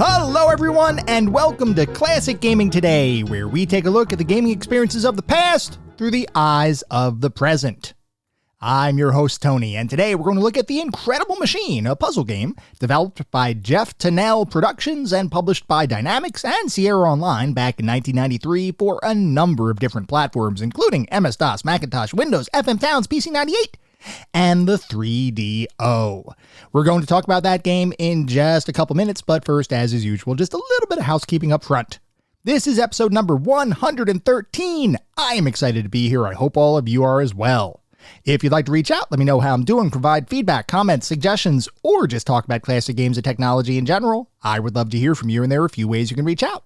Hello everyone, and welcome to Classic Gaming Today, where we take a look at the gaming experiences of the past through the eyes of the present. I'm your host Tony, and today we're going to look at The Incredible Machine, a puzzle game developed by Jeff Tennell Productions and published by Dynamics and Sierra Online back in 1993 for a number of different platforms, including MS-DOS, Macintosh, Windows, FM Towns, PC-98, and the 3DO. We're going to talk about that game in just a couple minutes, but first, as is usual, just a little bit of housekeeping up front. This is episode number 113. I am excited to be here. I hope all of you are as well. If you'd like to reach out, let me know how I'm doing, provide feedback, comments, suggestions, or just talk about classic games and technology in general. I would love to hear from you, and there are a few ways you can reach out.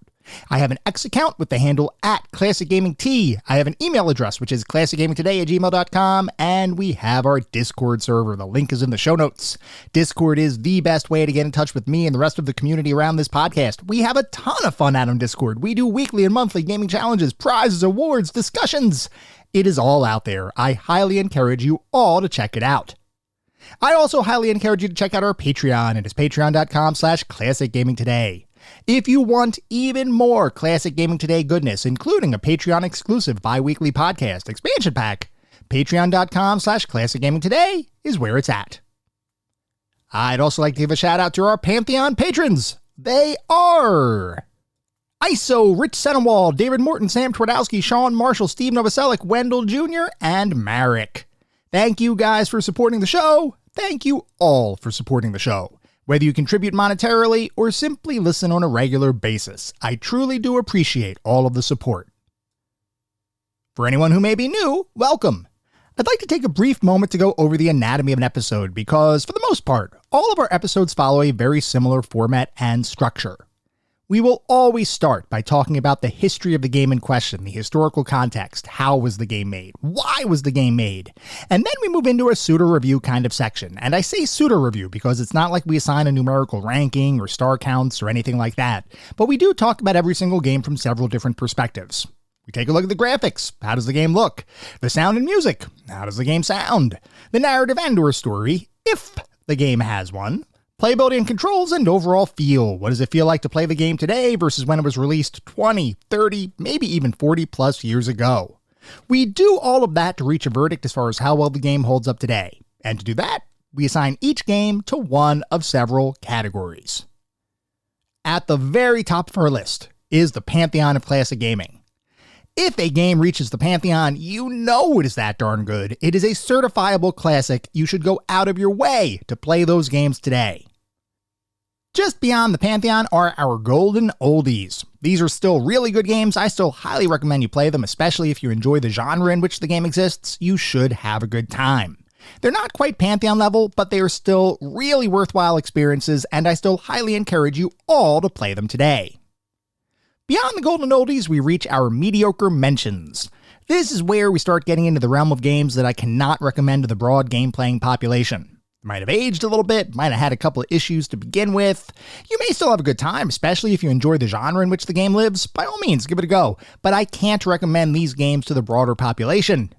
I have an X account with the handle @ClassicGamingT. I have an email address, which is classicgamingtoday@gmail.com, and we have our Discord server. The link is in the show notes. Discord is the best way to get in touch with me and the rest of the community around this podcast. We have a ton of fun out on Discord. We do weekly and monthly gaming challenges, prizes, awards, discussions. It is all out there. I highly encourage you all to check it out. I also highly encourage you to check out our Patreon. It is patreon.com/ClassicGamingToday. If you want even more Classic Gaming Today goodness, including a Patreon-exclusive bi-weekly podcast expansion pack, patreon.com/ClassicGamingToday is where it's at. I'd also like to give a shout out to our Pantheon patrons. They are ISO, Rich Senewald, David Morton, Sam Twardowski, Sean Marshall, Steve Novoselic, Wendell Jr., and Marek. Thank you guys for supporting the show. Thank you all for supporting the show. Whether you contribute monetarily or simply listen on a regular basis, I truly do appreciate all of the support. For anyone who may be new, welcome. I'd like to take a brief moment to go over the anatomy of an episode because, for the most part, all of our episodes follow a very similar format and structure. We will always start by talking about the history of the game in question, the historical context, how was the game made, why was the game made, and then we move into a pseudo review kind of section. And I say pseudo review because it's not like we assign a numerical ranking or star counts or anything like that, but we do talk about every single game from several different perspectives. We take a look at the graphics. How does the game look? The sound and music. How does the game sound? The narrative and or story, if the game has one. Playability and controls, and overall feel. What does it feel like to play the game today versus when it was released 20, 30, maybe even 40 plus years ago? We do all of that to reach a verdict as far as how well the game holds up today. And to do that, we assign each game to one of several categories. At the very top of our list is the Pantheon of Classic Gaming. If a game reaches the Pantheon, you know it is that darn good. It is a certifiable classic. You should go out of your way to play those games today. Just beyond the Pantheon are our golden oldies. These are still really good games. I still highly recommend you play them, especially if you enjoy the genre in which the game exists. You should have a good time. They're not quite Pantheon level, but they are still really worthwhile experiences, and I still highly encourage you all to play them today. Beyond the golden oldies, we reach our mediocre mentions. This is where we start getting into the realm of games that I cannot recommend to the broad game-playing population. Might have aged a little bit, might have had a couple of issues to begin with. You may still have a good time, especially if you enjoy the genre in which the game lives. By all means, give it a go. But I can't recommend these games to the broader population.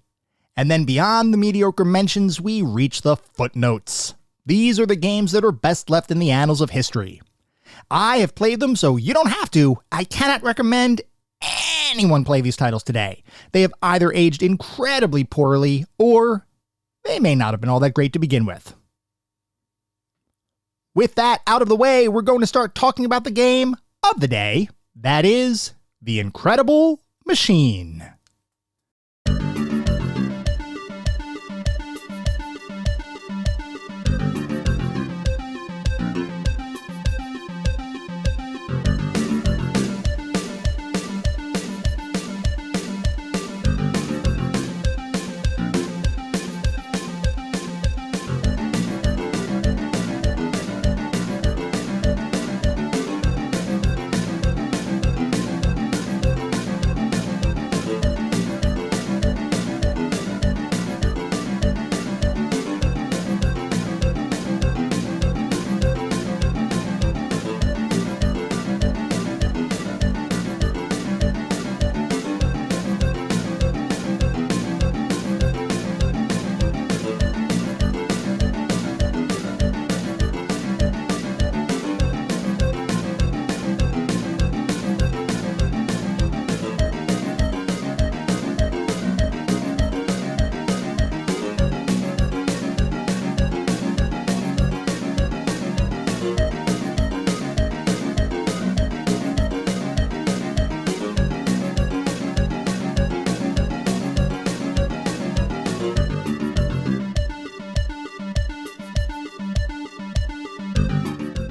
And then beyond the mediocre mentions, we reach the footnotes. These are the games that are best left in the annals of history. I have played them, so you don't have to. I cannot recommend anyone play these titles today. They have either aged incredibly poorly, or they may not have been all that great to begin with. With that out of the way, we're going to start talking about the game of the day. That is The Incredible Machine.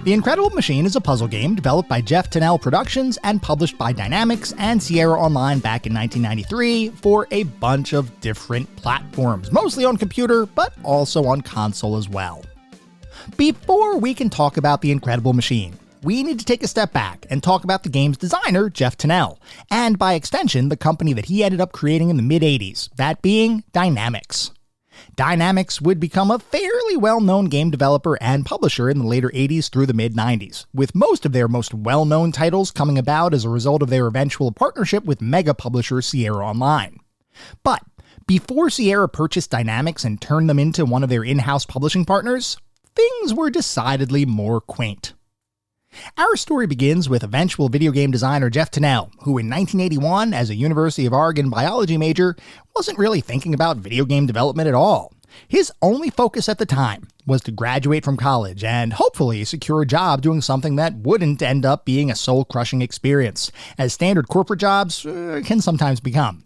The Incredible Machine is a puzzle game developed by Jeff Tennell Productions and published by Dynamix and Sierra Online back in 1993 for a bunch of different platforms, mostly on computer, but also on console as well. Before we can talk about The Incredible Machine, we need to take a step back and talk about the game's designer, Jeff Tennell, and by extension, the company that he ended up creating in the mid-80s, that being Dynamix. Dynamix would become a fairly well-known game developer and publisher in the later 80s through the mid-90s, with most of their most well-known titles coming about as a result of their eventual partnership with mega publisher Sierra Online. But before Sierra purchased Dynamix and turned them into one of their in-house publishing partners, things were decidedly more quaint. Our story begins with eventual video game designer Jeff Tennell, who in 1981, as a University of Oregon biology major, wasn't really thinking about video game development at all. His only focus at the time was to graduate from college and hopefully secure a job doing something that wouldn't end up being a soul-crushing experience, as standard corporate jobs can sometimes become.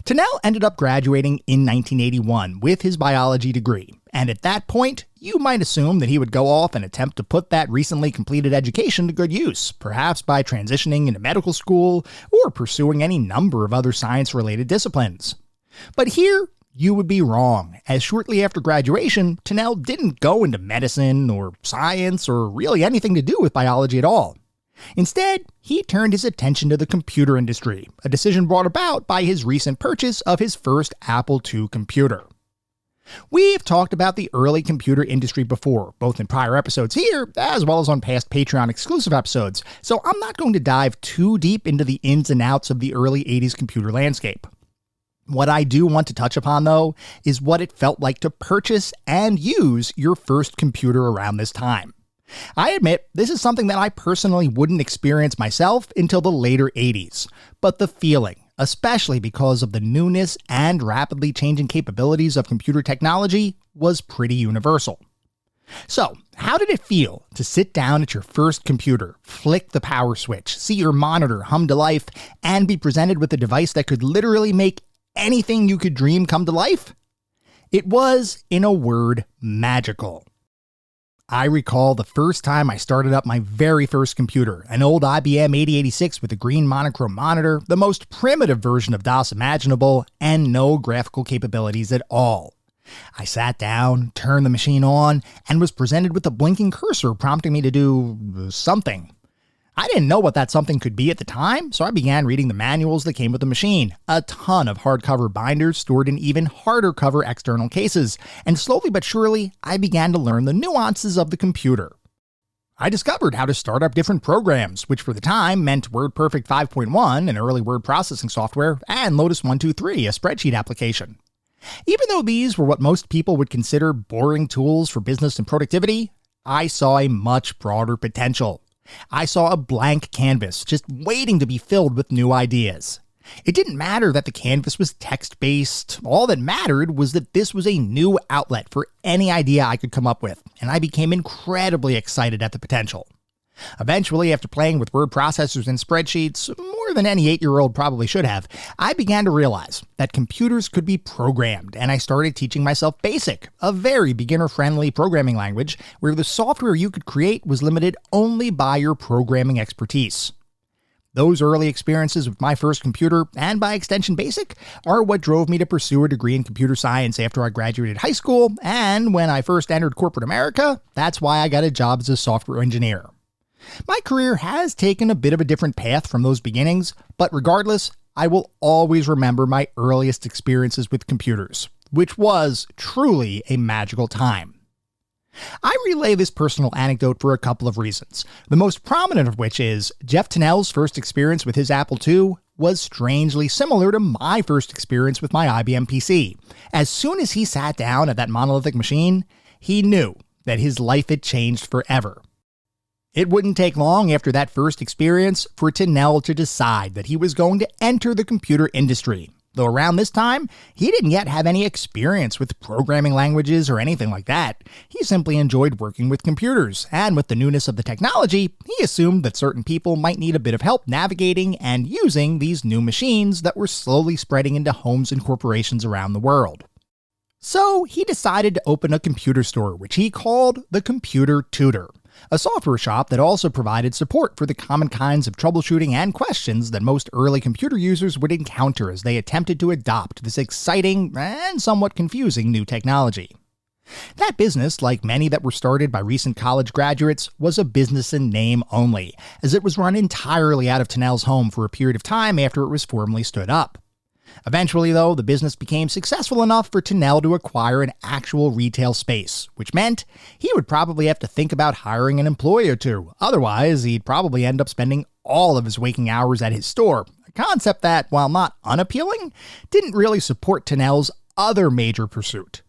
Tennell ended up graduating in 1981 with his biology degree, and at that point, you might assume that he would go off and attempt to put that recently completed education to good use, perhaps by transitioning into medical school or pursuing any number of other science-related disciplines. But here, you would be wrong, as shortly after graduation, Tennell didn't go into medicine or science or really anything to do with biology at all. Instead, he turned his attention to the computer industry, a decision brought about by his recent purchase of his first Apple II computer. We've talked about the early computer industry before, both in prior episodes here, as well as on past Patreon exclusive episodes, so I'm not going to dive too deep into the ins and outs of the early 80s computer landscape. What I do want to touch upon, though, is what it felt like to purchase and use your first computer around this time. I admit, this is something that I personally wouldn't experience myself until the later 80s, but the feeling, especially because of the newness and rapidly changing capabilities of computer technology, was pretty universal. So, how did it feel to sit down at your first computer, flick the power switch, see your monitor hum to life, and be presented with a device that could literally make anything you could dream come to life? It was, in a word, magical. I recall the first time I started up my very first computer, an old IBM 8086 with a green monochrome monitor, the most primitive version of DOS imaginable, and no graphical capabilities at all. I sat down, turned the machine on, and was presented with a blinking cursor prompting me to do something. I didn't know what that something could be at the time, so I began reading the manuals that came with the machine, a ton of hardcover binders stored in even harder cover external cases, and slowly but surely, I began to learn the nuances of the computer. I discovered how to start up different programs, which for the time meant WordPerfect 5.1, an early word processing software, and Lotus 123, a spreadsheet application. Even though these were what most people would consider boring tools for business and productivity, I saw a much broader potential. I saw a blank canvas just waiting to be filled with new ideas. It didn't matter that the canvas was text-based. All that mattered was that this was a new outlet for any idea I could come up with, and I became incredibly excited at the potential. Eventually, after playing with word processors and spreadsheets, more than any 8-year-old probably should have, I began to realize that computers could be programmed, and I started teaching myself BASIC, a very beginner-friendly programming language where the software you could create was limited only by your programming expertise. Those early experiences with my first computer, and by extension BASIC, are what drove me to pursue a degree in computer science after I graduated high school, and when I first entered corporate America, that's why I got a job as a software engineer. My career has taken a bit of a different path from those beginnings, but regardless, I will always remember my earliest experiences with computers, which was truly a magical time. I relay this personal anecdote for a couple of reasons, the most prominent of which is Jeff Tennell's first experience with his Apple II was strangely similar to my first experience with my IBM PC. As soon as he sat down at that monolithic machine, he knew that his life had changed forever. It wouldn't take long after that first experience for Tennell to decide that he was going to enter the computer industry, though around this time, he didn't yet have any experience with programming languages or anything like that. He simply enjoyed working with computers, and with the newness of the technology, he assumed that certain people might need a bit of help navigating and using these new machines that were slowly spreading into homes and corporations around the world. So he decided to open a computer store, which he called the Computer Tutor, a software shop that also provided support for the common kinds of troubleshooting and questions that most early computer users would encounter as they attempted to adopt this exciting and somewhat confusing new technology. That business, like many that were started by recent college graduates, was a business in name only, as it was run entirely out of Tennell's home for a period of time after it was formally stood up. Eventually, though, the business became successful enough for Tennell to acquire an actual retail space, which meant he would probably have to think about hiring an employee or two. Otherwise, he'd probably end up spending all of his waking hours at his store, a concept that, while not unappealing, didn't really support Tennell's other major pursuit.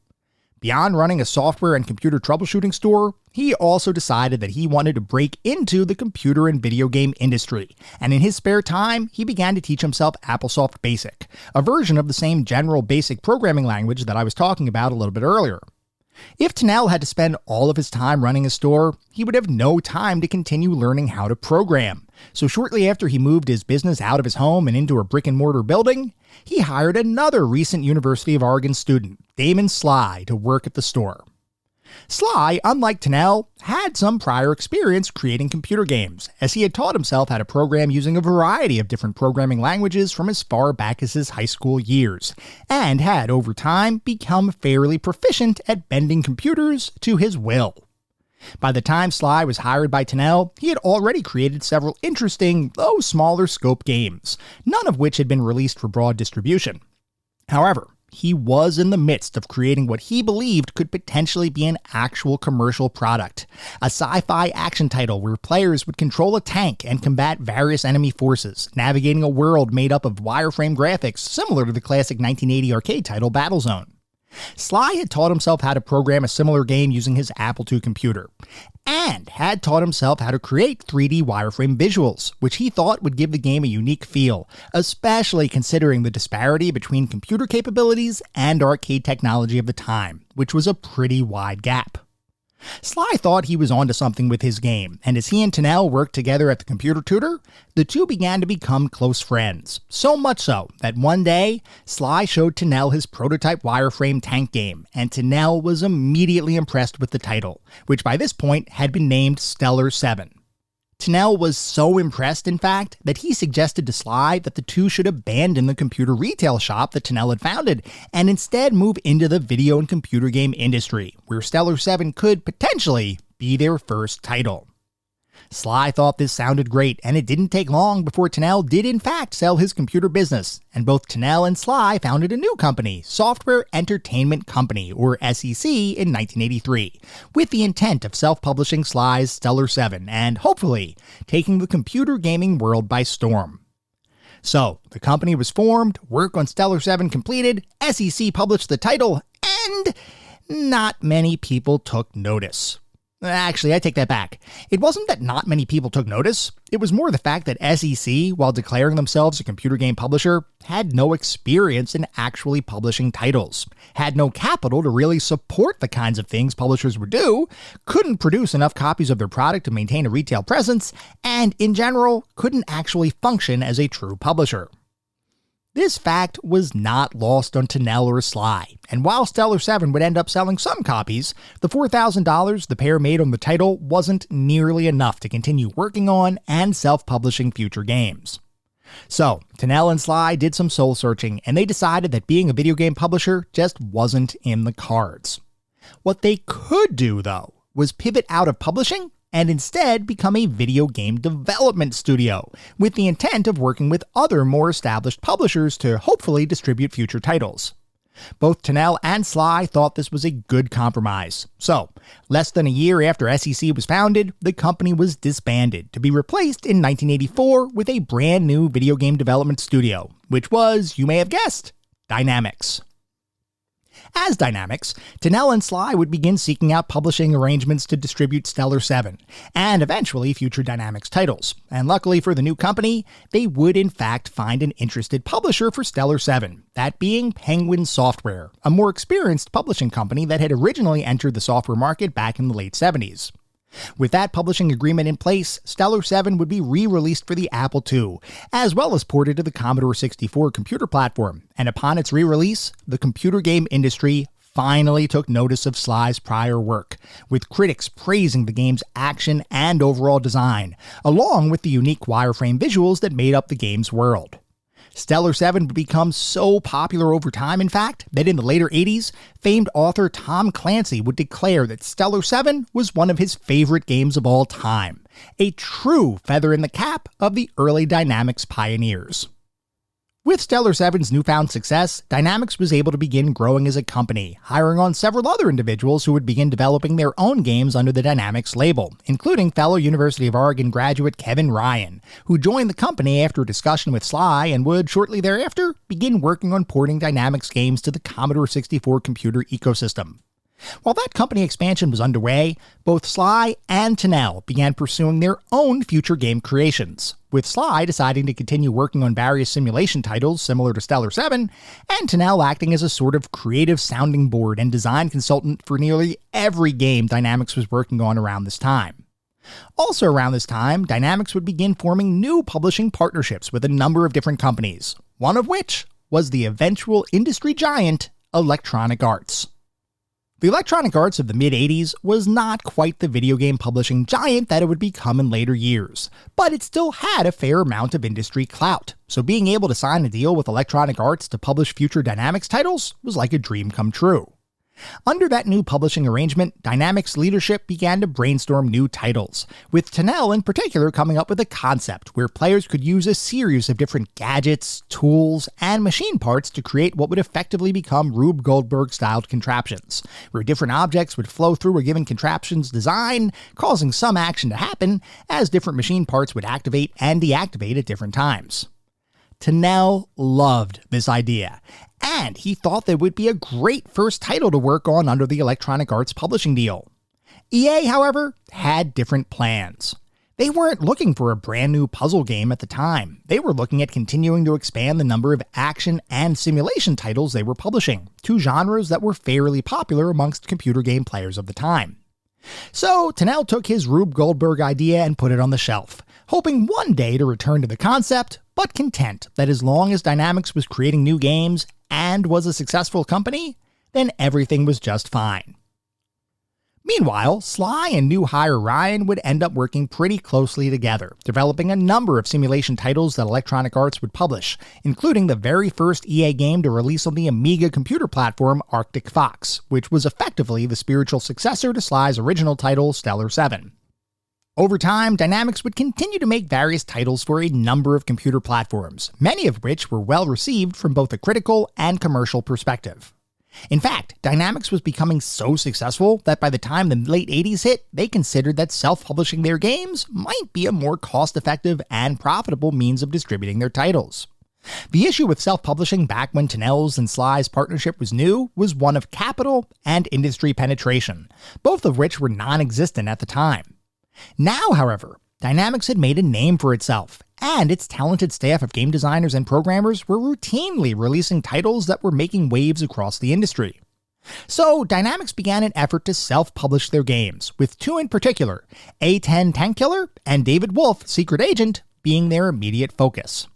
Beyond running a software and computer troubleshooting store, he also decided that he wanted to break into the computer and video game industry, and in his spare time, he began to teach himself AppleSoft Basic, a version of the same general basic programming language that I was talking about a little bit earlier. If Tennell had to spend all of his time running a store, he would have no time to continue learning how to program. So shortly after he moved his business out of his home and into a brick-and-mortar building, he hired another recent University of Oregon student, Damon Sly, to work at the store. Sly, unlike Tennell, had some prior experience creating computer games, as he had taught himself how to program using a variety of different programming languages from as far back as his high school years, and had, over time, become fairly proficient at bending computers to his will. By the time Sly was hired by Tennell, he had already created several interesting, though smaller scope games, none of which had been released for broad distribution. However, he was in the midst of creating what he believed could potentially be an actual commercial product, a sci-fi action title where players would control a tank and combat various enemy forces, navigating a world made up of wireframe graphics similar to the classic 1980 arcade title Battlezone. Sly had taught himself how to program a similar game using his Apple II computer, and had taught himself how to create 3D wireframe visuals, which he thought would give the game a unique feel, especially considering the disparity between computer capabilities and arcade technology of the time, which was a pretty wide gap. Sly thought he was onto something with his game, and as he and Tennell worked together at the computer tutor, the two began to become close friends. So much so that one day, Sly showed Tennell his prototype wireframe tank game, and Tennell was immediately impressed with the title, which by this point had been named Stellar 7. Tennell was so impressed, in fact, that he suggested to Sly that the two should abandon the computer retail shop that Tennell had founded and instead move into the video and computer game industry, where Stellar 7 could potentially be their first title. Sly thought this sounded great, and it didn't take long before Tennell did in fact sell his computer business, and both Tennell and Sly founded a new company, Software Entertainment Company, or SEC, in 1983, with the intent of self-publishing Sly's Stellar 7 and, hopefully, taking the computer gaming world by storm. So, the company was formed, work on Stellar 7 completed, SEC published the title, and not many people took notice. Actually, I take that back. It wasn't that not many people took notice. It was more the fact that SEC, while declaring themselves a computer game publisher, had no experience in actually publishing titles, had no capital to really support the kinds of things publishers would do, couldn't produce enough copies of their product to maintain a retail presence, and, in general, couldn't actually function as a true publisher. This fact was not lost on Tennell or Sly, and while Stellar 7 would end up selling some copies, the $4,000 the pair made on the title wasn't nearly enough to continue working on and self-publishing future games. So, Tennell and Sly did some soul-searching, and they decided that being a video game publisher just wasn't in the cards. What they could do, though, was pivot out of publishing and instead become a video game development studio, with the intent of working with other more established publishers to hopefully distribute future titles. Both Tennell and Sly thought this was a good compromise. So, less than a year after SEC was founded, the company was disbanded, to be replaced in 1984 with a brand new video game development studio, which was, you may have guessed, Dynamix. As Dynamix, Tennell and Sly would begin seeking out publishing arrangements to distribute Stellar 7, and eventually future Dynamix titles. And luckily for the new company, they would in fact find an interested publisher for Stellar 7, that being Penguin Software, a more experienced publishing company that had originally entered the software market back in the late 70s. With that publishing agreement in place, Stellar 7 would be re-released for the Apple II, as well as ported to the Commodore 64 computer platform, and upon its re-release, the computer game industry finally took notice of Sly's prior work, with critics praising the game's action and overall design, along with the unique wireframe visuals that made up the game's world. Stellar 7 would become so popular over time, in fact, that in the later 80s, famed author Tom Clancy would declare that Stellar 7 was one of his favorite games of all time, a true feather in the cap of the early Dynamics pioneers. With Stellar 7's newfound success, Dynamics was able to begin growing as a company, hiring on several other individuals who would begin developing their own games under the Dynamics label, including fellow University of Oregon graduate Kevin Ryan, who joined the company after a discussion with Sly and would, shortly thereafter, begin working on porting Dynamics games to the Commodore 64 computer ecosystem. While that company expansion was underway, both Sly and Tennell began pursuing their own future game creations, with Sly deciding to continue working on various simulation titles similar to Stellar 7, and Tennell acting as a sort of creative sounding board and design consultant for nearly every game Dynamics was working on around this time. Also around this time, Dynamics would begin forming new publishing partnerships with a number of different companies, one of which was the eventual industry giant Electronic Arts. The Electronic Arts of the mid-80s was not quite the video game publishing giant that it would become in later years, but it still had a fair amount of industry clout, so being able to sign a deal with Electronic Arts to publish future Dynamics titles was like a dream come true. Under that new publishing arrangement, Dynamics leadership began to brainstorm new titles, with Tennell in particular coming up with a concept where players could use a series of different gadgets, tools, and machine parts to create what would effectively become Rube Goldberg-styled contraptions, where different objects would flow through a given contraption's design, causing some action to happen as different machine parts would activate and deactivate at different times. Tennell loved this idea, and he thought that would be a great first title to work on under the Electronic Arts publishing deal. EA, however, had different plans. They weren't looking for a brand new puzzle game at the time. They were looking at continuing to expand the number of action and simulation titles they were publishing, two genres that were fairly popular amongst computer game players of the time. So Tennell took his Rube Goldberg idea and put it on the shelf, hoping one day to return to the concept, but content that as long as Dynamics was creating new games and was a successful company, then everything was just fine. Meanwhile, Sly and new hire Ryan would end up working pretty closely together, developing a number of simulation titles that Electronic Arts would publish, including the very first EA game to release on the Amiga computer platform Arctic Fox, which was effectively the spiritual successor to Sly's original title, Stellar 7. Over time, Dynamics would continue to make various titles for a number of computer platforms, many of which were well received from both a critical and commercial perspective. In fact, Dynamics was becoming so successful that by the time the late 80s hit, they considered that self-publishing their games might be a more cost-effective and profitable means of distributing their titles. The issue with self-publishing back when Tennell's and Sly's partnership was new was one of capital and industry penetration, both of which were non-existent at the time. Now, however, Dynamics had made a name for itself, and its talented staff of game designers and programmers were routinely releasing titles that were making waves across the industry. So Dynamics began an effort to self-publish their games, with two in particular, A-10 Tank Killer and David Wolf Secret Agent being their immediate focus.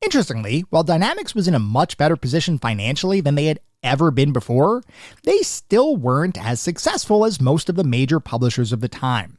Interestingly, while Dynamics was in a much better position financially than they had ever been before, they still weren't as successful as most of the major publishers of the time.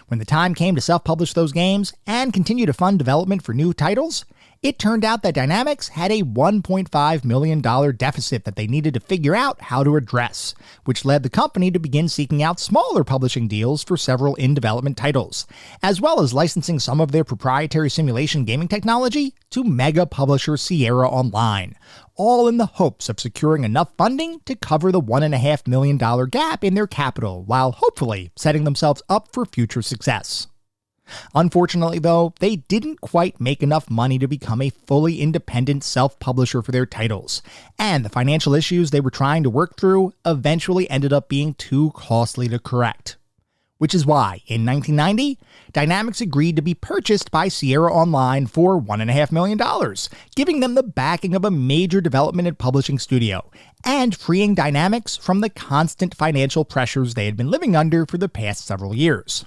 When the time came to self-publish those games and continue to fund development for new titles, it turned out that Dynamics had a $1.5 million deficit that they needed to figure out how to address, which led the company to begin seeking out smaller publishing deals for several in-development titles, as well as licensing some of their proprietary simulation gaming technology to mega publisher Sierra Online, all in the hopes of securing enough funding to cover the $1.5 million gap in their capital, while hopefully setting themselves up for future success. Unfortunately, though, they didn't quite make enough money to become a fully independent self-publisher for their titles, and the financial issues they were trying to work through eventually ended up being too costly to correct. Which is why, in 1990, Dynamics agreed to be purchased by Sierra Online for $1.5 million, giving them the backing of a major development and publishing studio, and freeing Dynamics from the constant financial pressures they had been living under for the past several years.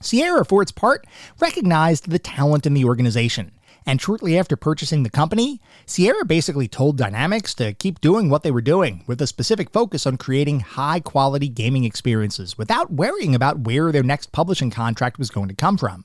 Sierra, for its part, recognized the talent in the organization, And shortly after purchasing the company, Sierra basically told Dynamics to keep doing what they were doing, with a specific focus on creating high-quality gaming experiences without worrying about where their next publishing contract was going to come from.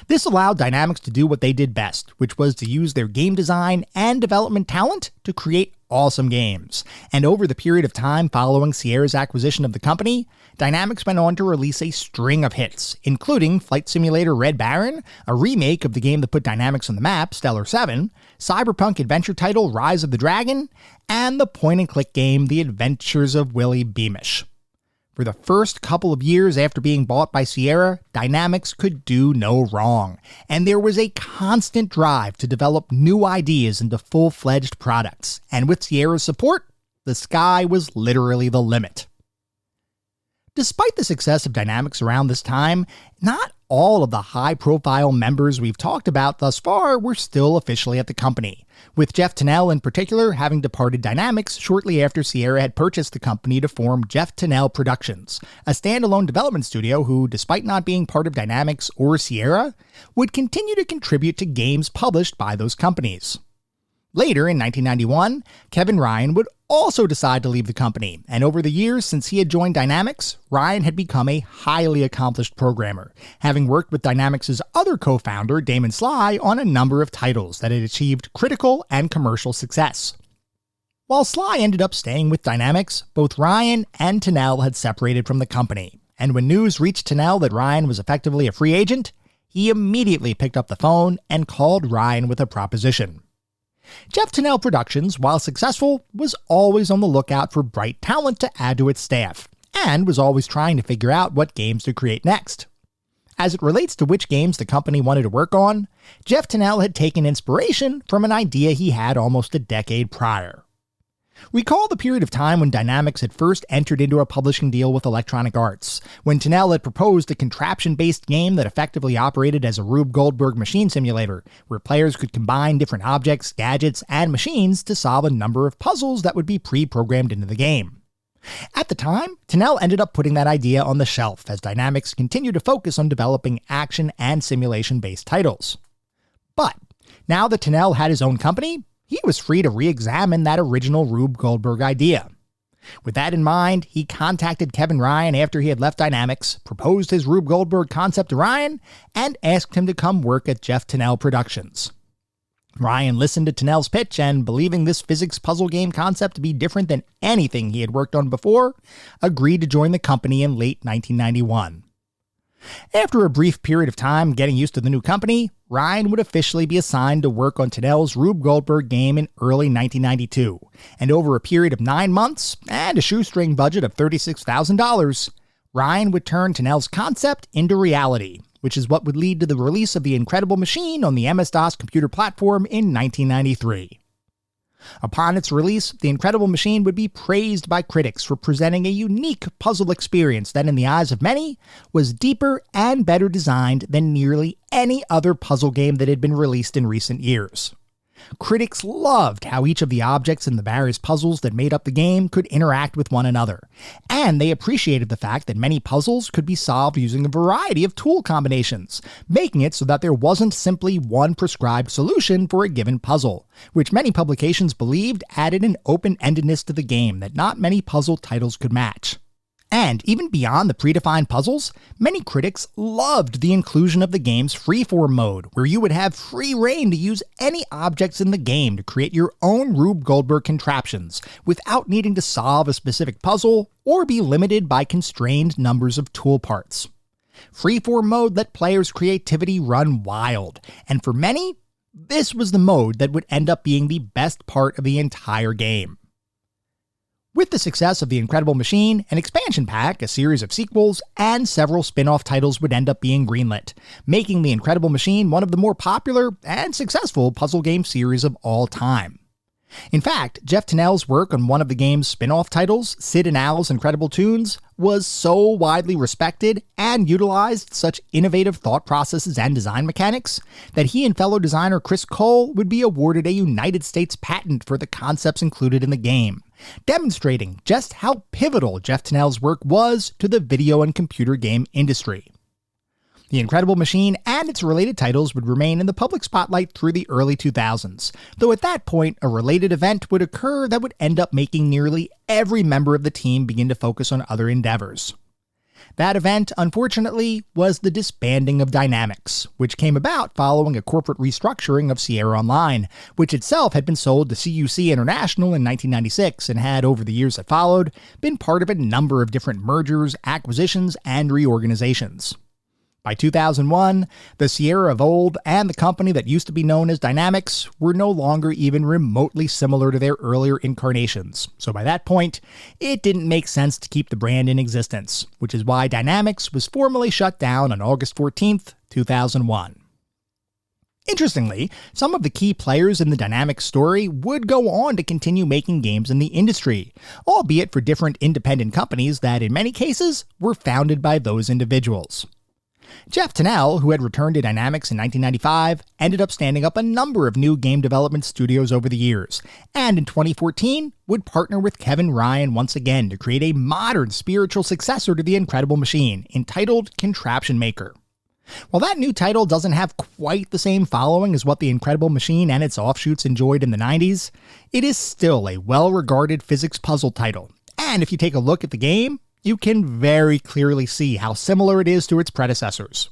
This allowed Dynamics to do what they did best, which was to use their game design and development talent to create awesome games. And over the period of time following Sierra's acquisition of the company, Dynamics went on to release a string of hits, including Flight Simulator Red Baron, a remake of the game that put Dynamics on the map, Stellar 7, cyberpunk adventure title Rise of the Dragon, and the point-and-click game The Adventures of Willy Beamish. For the first couple of years after being bought by Sierra, Dynamics could do no wrong, and there was a constant drive to develop new ideas into full-fledged products, and with Sierra's support, the sky was literally the limit. Despite the success of Dynamics around this time, not all of the high-profile members we've talked about thus far were still officially at the company, with Jeff Tunnell in particular having departed Dynamics shortly after Sierra had purchased the company to form Jeff Tunnell Productions, a standalone development studio who, despite not being part of Dynamics or Sierra, would continue to contribute to games published by those companies. Later, in 1991, Kevin Ryan would also decide to leave the company, and over the years since he had joined Dynamics, Ryan had become a highly accomplished programmer, having worked with Dynamics' other co-founder, Damon Sly, on a number of titles that had achieved critical and commercial success. While Sly ended up staying with Dynamics, both Ryan and Tunnell had separated from the company, and when news reached Tunnell that Ryan was effectively a free agent, he immediately picked up the phone and called Ryan with a proposition. Jeff Tunnell Productions, while successful, was always on the lookout for bright talent to add to its staff, and was always trying to figure out what games to create next. As it relates to which games the company wanted to work on, Jeff Tunnell had taken inspiration from an idea he had almost a decade prior. Recall the period of time when Dynamics had first entered into a publishing deal with Electronic Arts, when Tunnell had proposed a contraption-based game that effectively operated as a Rube Goldberg machine simulator, where players could combine different objects, gadgets, and machines to solve a number of puzzles that would be pre-programmed into the game. At the time, Tunnell ended up putting that idea on the shelf as Dynamics continued to focus on developing action and simulation-based titles. But now that Tunnell had his own company, he was free to re-examine that original Rube Goldberg idea. With that in mind, he contacted Kevin Ryan after he had left Dynamics, proposed his Rube Goldberg concept to Ryan, and asked him to come work at Jeff Tunnell Productions. Ryan listened to Tunnell's pitch and, believing this physics puzzle game concept to be different than anything he had worked on before, agreed to join the company in late 1991. After a brief period of time getting used to the new company, Ryan would officially be assigned to work on Tunnell's Rube Goldberg game in early 1992, and over a period of 9 months and a shoestring budget of $36,000, Ryan would turn Tunnell's concept into reality, which is what would lead to the release of The Incredible Machine on the MS-DOS computer platform in 1993. Upon its release, The Incredible Machine would be praised by critics for presenting a unique puzzle experience that, in the eyes of many, was deeper and better designed than nearly any other puzzle game that had been released in recent years. Critics loved how each of the objects in the various puzzles that made up the game could interact with one another, and they appreciated the fact that many puzzles could be solved using a variety of tool combinations, making it so that there wasn't simply one prescribed solution for a given puzzle, which many publications believed added an open-endedness to the game that not many puzzle titles could match. And even beyond the predefined puzzles, many critics loved the inclusion of the game's freeform mode, where you would have free reign to use any objects in the game to create your own Rube Goldberg contraptions, without needing to solve a specific puzzle or be limited by constrained numbers of tool parts. Freeform mode let players' creativity run wild, and for many, this was the mode that would end up being the best part of the entire game. With the success of The Incredible Machine, an expansion pack, a series of sequels, and several spin-off titles would end up being greenlit, making The Incredible Machine one of the more popular and successful puzzle game series of all time. In fact, Jeff Tunnell's work on one of the game's spin-off titles, Sid and Al's Incredible Tunes, was so widely respected and utilized such innovative thought processes and design mechanics that he and fellow designer Chris Cole would be awarded a United States patent for the concepts included in the game, demonstrating just how pivotal Jeff Tunnell's work was to the video and computer game industry. The Incredible Machine and its related titles would remain in the public spotlight through the early 2000s, though at that point, a related event would occur that would end up making nearly every member of the team begin to focus on other endeavors. That event, unfortunately, was the disbanding of Dynamics, which came about following a corporate restructuring of Sierra Online, which itself had been sold to CUC International in 1996 and had, over the years that followed, been part of a number of different mergers, acquisitions, and reorganizations. By 2001, the Sierra of old and the company that used to be known as Dynamics were no longer even remotely similar to their earlier incarnations, so by that point, it didn't make sense to keep the brand in existence, which is why Dynamics was formally shut down on August 14th, 2001. Interestingly, some of the key players in the Dynamics story would go on to continue making games in the industry, albeit for different independent companies that in many cases were founded by those individuals. Jeff Tennell, who had returned to Dynamics in 1995, ended up standing up a number of new game development studios over the years, and in 2014 would partner with Kevin Ryan once again to create a modern spiritual successor to The Incredible Machine, entitled Contraption Maker. While that new title doesn't have quite the same following as what The Incredible Machine and its offshoots enjoyed in the 90s, it is still a well-regarded physics puzzle title, and if you take a look at the game, you can very clearly see how similar it is to its predecessors.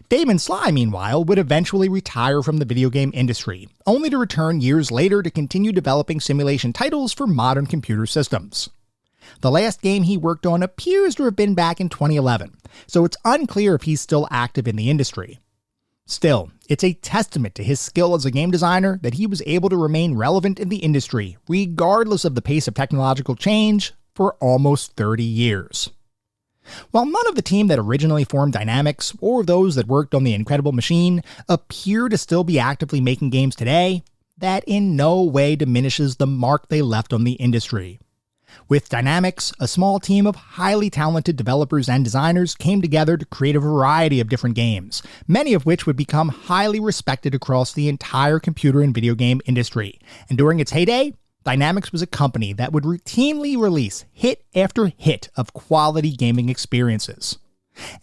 Damon Sly, meanwhile, would eventually retire from the video game industry, only to return years later to continue developing simulation titles for modern computer systems. The last game he worked on appears to have been back in 2011, so it's unclear if he's still active in the industry. Still, it's a testament to his skill as a game designer that he was able to remain relevant in the industry, regardless of the pace of technological change, for almost 30 years. While none of the team that originally formed Dynamics, or those that worked on The Incredible Machine, appear to still be actively making games today, that in no way diminishes the mark they left on the industry. With Dynamics, a small team of highly talented developers and designers came together to create a variety of different games, many of which would become highly respected across the entire computer and video game industry, and during its heyday, Dynamics was a company that would routinely release hit after hit of quality gaming experiences.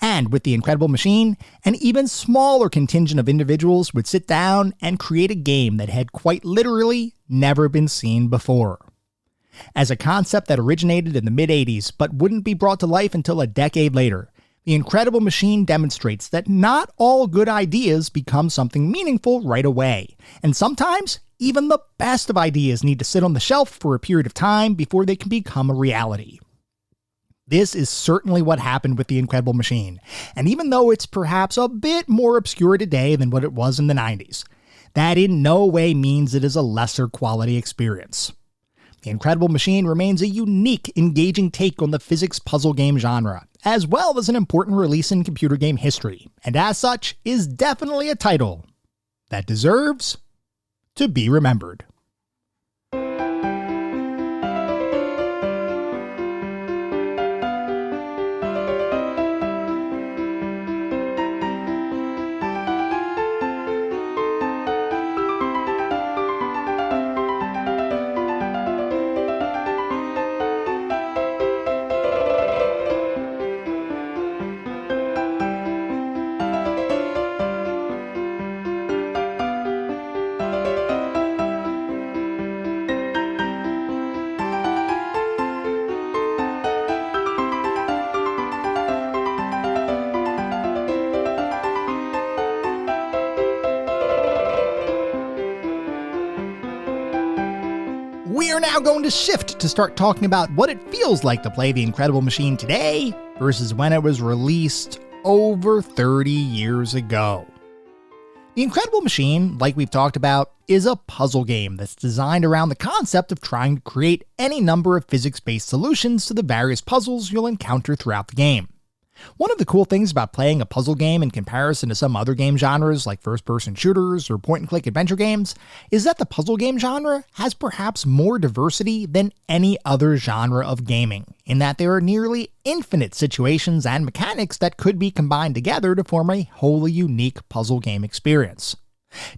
And with The Incredible Machine, an even smaller contingent of individuals would sit down and create a game that had quite literally never been seen before. As a concept that originated in the mid-80s but wouldn't be brought to life until a decade later, The Incredible Machine demonstrates that not all good ideas become something meaningful right away, and sometimes even the best of ideas need to sit on the shelf for a period of time before they can become a reality. This is certainly what happened with The Incredible Machine, and even though it's perhaps a bit more obscure today than what it was in the 90s, that in no way means it is a lesser quality experience. The Incredible Machine remains a unique, engaging take on the physics puzzle game genre, as well as an important release in computer game history, and as such is definitely a title that deserves to be remembered. We are now going to shift to start talking about what it feels like to play The Incredible Machine today versus when it was released over 30 years ago. The Incredible Machine, like we've talked about, is a puzzle game that's designed around the concept of trying to create any number of physics-based solutions to the various puzzles you'll encounter throughout the game. One of the cool things about playing a puzzle game in comparison to some other game genres like first-person shooters or point-and-click adventure games is that the puzzle game genre has perhaps more diversity than any other genre of gaming, in that there are nearly infinite situations and mechanics that could be combined together to form a wholly unique puzzle game experience.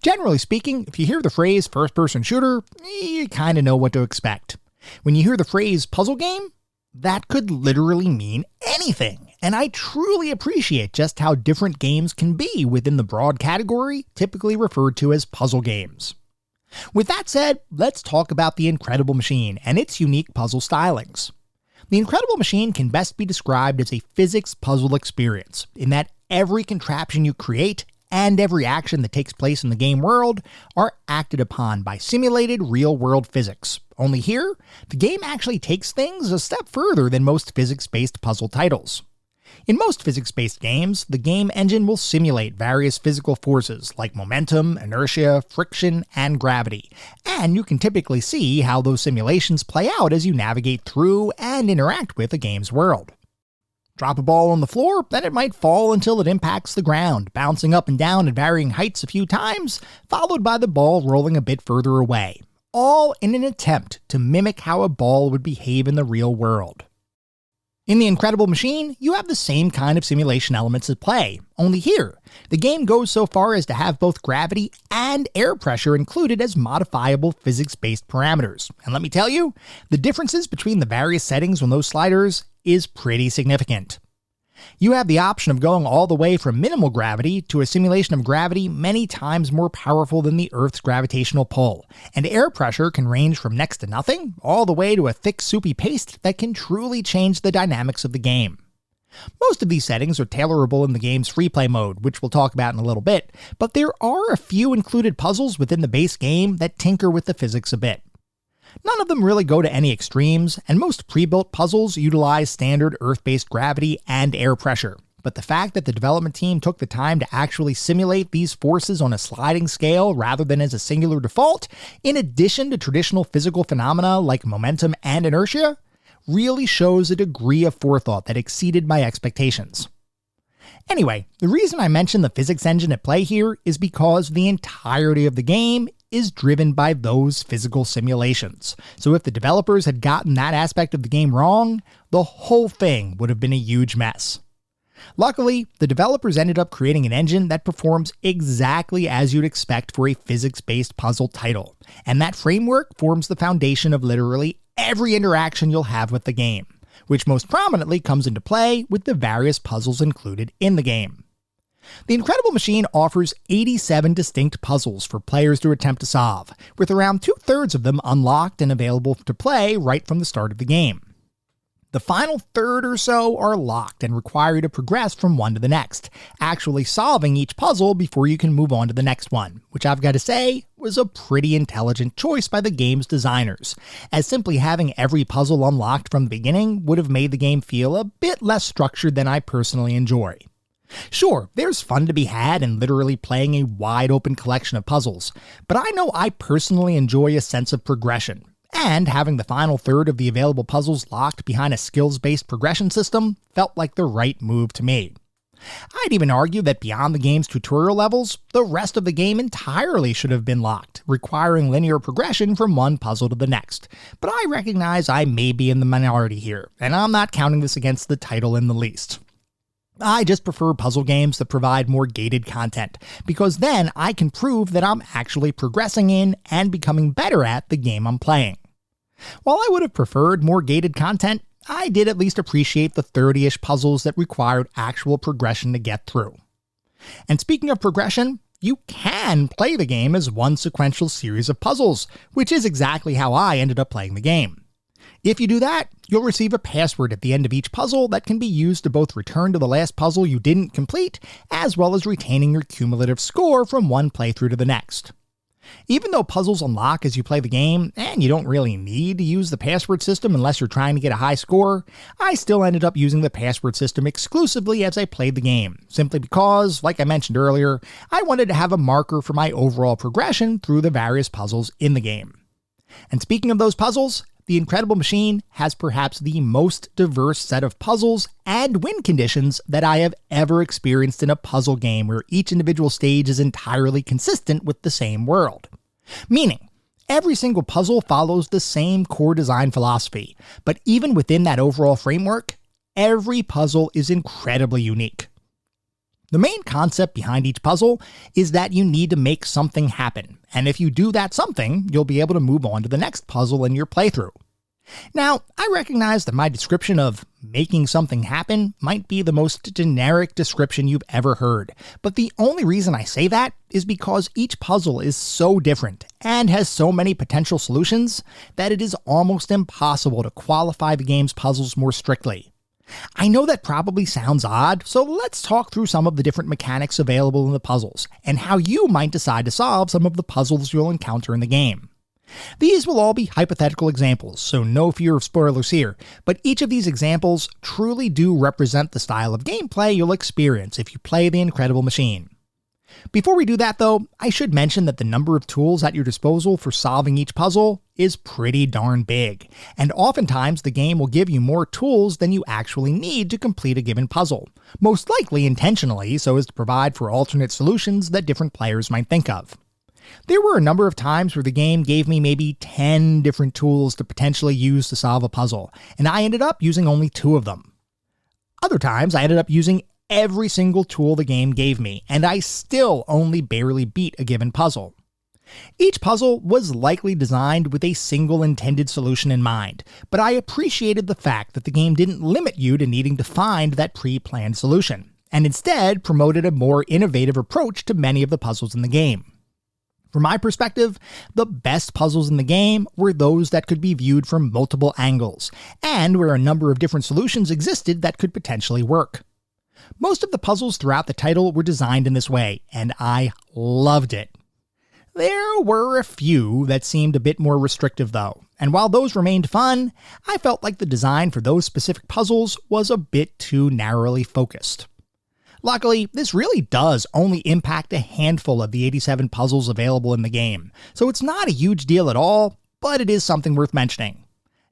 Generally speaking, if you hear the phrase first-person shooter, you kind of know what to expect. When you hear the phrase puzzle game, that could literally mean anything. And I truly appreciate just how different games can be within the broad category typically referred to as puzzle games. With that said, let's talk about The Incredible Machine and its unique puzzle stylings. The Incredible Machine can best be described as a physics puzzle experience, in that every contraption you create and every action that takes place in the game world are acted upon by simulated real-world physics. Only here, the game actually takes things a step further than most physics-based puzzle titles. In most physics-based games, the game engine will simulate various physical forces like momentum, inertia, friction, and gravity, and you can typically see how those simulations play out as you navigate through and interact with a game's world. Drop a ball on the floor, then it might fall until it impacts the ground, bouncing up and down at varying heights a few times, followed by the ball rolling a bit further away, all in an attempt to mimic how a ball would behave in the real world. In The Incredible Machine, you have the same kind of simulation elements at play, only here, the game goes so far as to have both gravity and air pressure included as modifiable physics-based parameters. And let me tell you, the differences between the various settings on those sliders is pretty significant. You have the option of going all the way from minimal gravity to a simulation of gravity many times more powerful than the Earth's gravitational pull, and air pressure can range from next to nothing all the way to a thick soupy paste that can truly change the dynamics of the game. Most of these settings are tailorable in the game's free play mode, which we'll talk about in a little bit, but there are a few included puzzles within the base game that tinker with the physics a bit. None of them really go to any extremes, and most pre-built puzzles utilize standard Earth-based gravity and air pressure. But the fact that the development team took the time to actually simulate these forces on a sliding scale rather than as a singular default, in addition to traditional physical phenomena like momentum and inertia, really shows a degree of forethought that exceeded my expectations. Anyway, the reason I mention the physics engine at play here is because the entirety of the game is driven by those physical simulations. So if the developers had gotten that aspect of the game wrong, the whole thing would have been a huge mess. Luckily, the developers ended up creating an engine that performs exactly as you'd expect for a physics-based puzzle title, and that framework forms the foundation of literally every interaction you'll have with the game, which most prominently comes into play with the various puzzles included in the game. The Incredible Machine offers 87 distinct puzzles for players to attempt to solve, with around 2/3 of them unlocked and available to play right from the start of the game. The final third or so are locked and require you to progress from one to the next, actually solving each puzzle before you can move on to the next one, which I've got to say was a pretty intelligent choice by the game's designers, as simply having every puzzle unlocked from the beginning would have made the game feel a bit less structured than I personally enjoy. Sure, there's fun to be had in literally playing a wide-open collection of puzzles, but I know I personally enjoy a sense of progression, and having the final third of the available puzzles locked behind a skills-based progression system felt like the right move to me. I'd even argue that beyond the game's tutorial levels, the rest of the game entirely should have been locked, requiring linear progression from one puzzle to the next, but I recognize I may be in the minority here, and I'm not counting this against the title in the least. I just prefer puzzle games that provide more gated content, because then I can prove that I'm actually progressing in and becoming better at the game I'm playing. While I would have preferred more gated content, I did at least appreciate the 30-ish puzzles that required actual progression to get through. And speaking of progression, you can play the game as one sequential series of puzzles, which is exactly how I ended up playing the game. If you do that, you'll receive a password at the end of each puzzle that can be used to both return to the last puzzle you didn't complete, as well as retaining your cumulative score from one playthrough to the next. Even though puzzles unlock as you play the game, and you don't really need to use the password system unless you're trying to get a high score, I still ended up using the password system exclusively as I played the game, simply because, like I mentioned earlier, I wanted to have a marker for my overall progression through the various puzzles in the game. And speaking of those puzzles, The Incredible Machine has perhaps the most diverse set of puzzles and win conditions that I have ever experienced in a puzzle game where each individual stage is entirely consistent with the same world. Meaning, every single puzzle follows the same core design philosophy, but even within that overall framework, every puzzle is incredibly unique. The main concept behind each puzzle is that you need to make something happen, and if you do that something, you'll be able to move on to the next puzzle in your playthrough. Now, I recognize that my description of making something happen might be the most generic description you've ever heard, but the only reason I say that is because each puzzle is so different and has so many potential solutions that it is almost impossible to qualify the game's puzzles more strictly. I know that probably sounds odd, so let's talk through some of the different mechanics available in the puzzles and how you might decide to solve some of the puzzles you'll encounter in the game. These will all be hypothetical examples, so no fear of spoilers here, but each of these examples truly do represent the style of gameplay you'll experience if you play the Incredible Machine. Before we do that though, I should mention that the number of tools at your disposal for solving each puzzle is pretty darn big, and oftentimes the game will give you more tools than you actually need to complete a given puzzle, most likely intentionally so as to provide for alternate solutions that different players might think of. There were a number of times where the game gave me maybe 10 different tools to potentially use to solve a puzzle, and I ended up using only 2 of them. Other times I ended up using every single tool the game gave me, and I still only barely beat a given puzzle. Each puzzle was likely designed with a single intended solution in mind, but I appreciated the fact that the game didn't limit you to needing to find that pre-planned solution, and instead promoted a more innovative approach to many of the puzzles in the game. From my perspective, the best puzzles in the game were those that could be viewed from multiple angles, and where a number of different solutions existed that could potentially work. Most of the puzzles throughout the title were designed in this way, and I loved it. There were a few that seemed a bit more restrictive though, and while those remained fun, I felt like the design for those specific puzzles was a bit too narrowly focused. Luckily, this really does only impact a handful of the 87 puzzles available in the game, so it's not a huge deal at all, but it is something worth mentioning.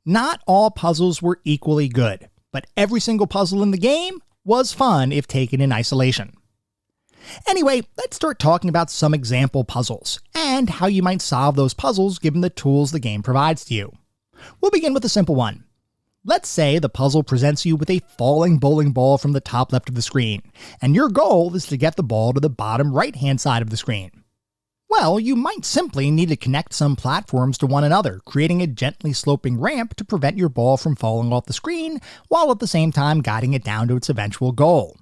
Not all puzzles were equally good, but every single puzzle in the game was fun if taken in isolation. Anyway, let's start talking about some example puzzles, and how you might solve those puzzles given the tools the game provides to you. We'll begin with a simple one. Let's say the puzzle presents you with a falling bowling ball from the top left of the screen, and your goal is to get the ball to the bottom right-hand side of the screen. Well, you might simply need to connect some platforms to one another, creating a gently sloping ramp to prevent your ball from falling off the screen, while at the same time guiding it down to its eventual goal.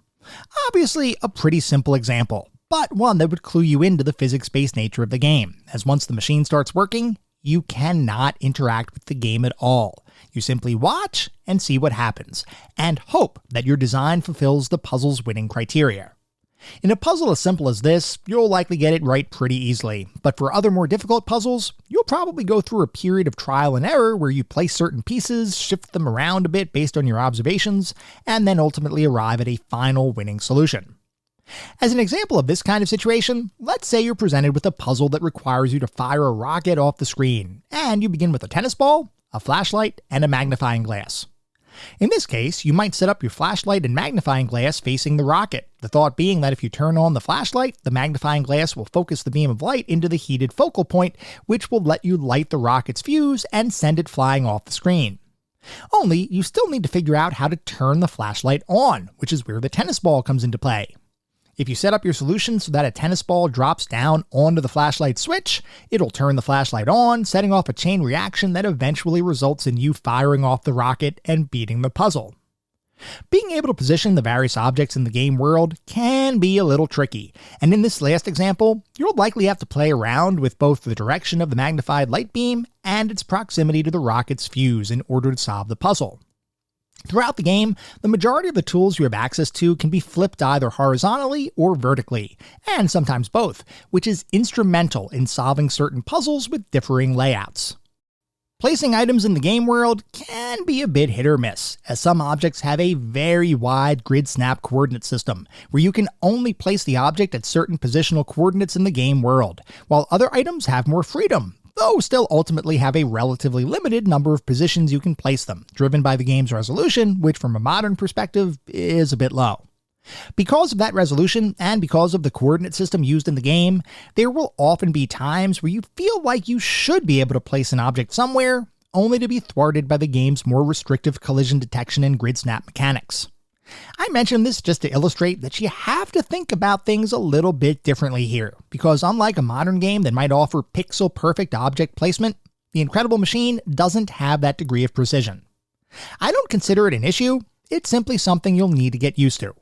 Obviously, a pretty simple example, but one that would clue you into the physics-based nature of the game, as once the machine starts working, you cannot interact with the game at all. You simply watch and see what happens, and hope that your design fulfills the puzzle's winning criteria. In a puzzle as simple as this, you'll likely get it right pretty easily, but for other more difficult puzzles, you'll probably go through a period of trial and error where you place certain pieces, shift them around a bit based on your observations, and then ultimately arrive at a final winning solution. As an example of this kind of situation, let's say you're presented with a puzzle that requires you to fire a rocket off the screen, and you begin with a tennis ball, a flashlight, and a magnifying glass. In this case, you might set up your flashlight and magnifying glass facing the rocket, the thought being that if you turn on the flashlight, the magnifying glass will focus the beam of light into the heated focal point, which will let you light the rocket's fuse and send it flying off the screen. Only, you still need to figure out how to turn the flashlight on, which is where the tennis ball comes into play. If you set up your solution so that a tennis ball drops down onto the flashlight switch, it'll turn the flashlight on, setting off a chain reaction that eventually results in you firing off the rocket and beating the puzzle. Being able to position the various objects in the game world can be a little tricky, and in this last example, you'll likely have to play around with both the direction of the magnified light beam and its proximity to the rocket's fuse in order to solve the puzzle. Throughout the game, the majority of the tools you have access to can be flipped either horizontally or vertically, and sometimes both, which is instrumental in solving certain puzzles with differing layouts. Placing items in the game world can be a bit hit or miss, as some objects have a very wide grid snap coordinate system, where you can only place the object at certain positional coordinates in the game world, while other items have more freedom, though still ultimately have a relatively limited number of positions you can place them, driven by the game's resolution, which from a modern perspective is a bit low. Because of that resolution, and because of the coordinate system used in the game, there will often be times where you feel like you should be able to place an object somewhere, only to be thwarted by the game's more restrictive collision detection and grid snap mechanics. I mention this just to illustrate that you have to think about things a little bit differently here, because unlike a modern game that might offer pixel-perfect object placement, The Incredible Machine doesn't have that degree of precision. I don't consider it an issue, it's simply something you'll need to get used to.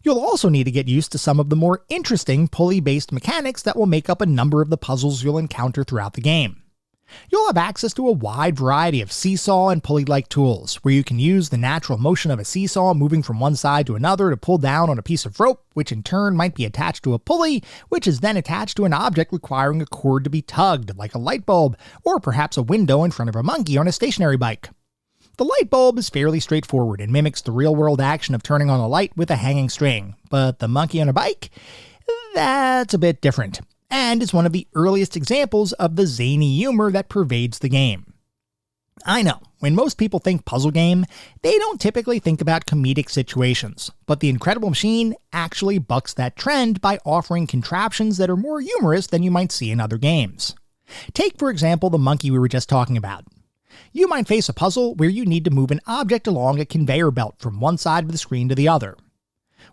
You'll also need to get used to some of the more interesting pulley-based mechanics that will make up a number of the puzzles you'll encounter throughout the game. You'll have access to a wide variety of seesaw and pulley-like tools, where you can use the natural motion of a seesaw moving from one side to another to pull down on a piece of rope, which in turn might be attached to a pulley, which is then attached to an object requiring a cord to be tugged, like a light bulb, or perhaps a window in front of a monkey on a stationary bike. The light bulb is fairly straightforward and mimics the real-world action of turning on a light with a hanging string, but the monkey on a bike? That's a bit different, and is one of the earliest examples of the zany humor that pervades the game. I know, when most people think puzzle game, they don't typically think about comedic situations, but The Incredible Machine actually bucks that trend by offering contraptions that are more humorous than you might see in other games. Take, for example, the monkey we were just talking about. You might face a puzzle where you need to move an object along a conveyor belt from one side of the screen to the other.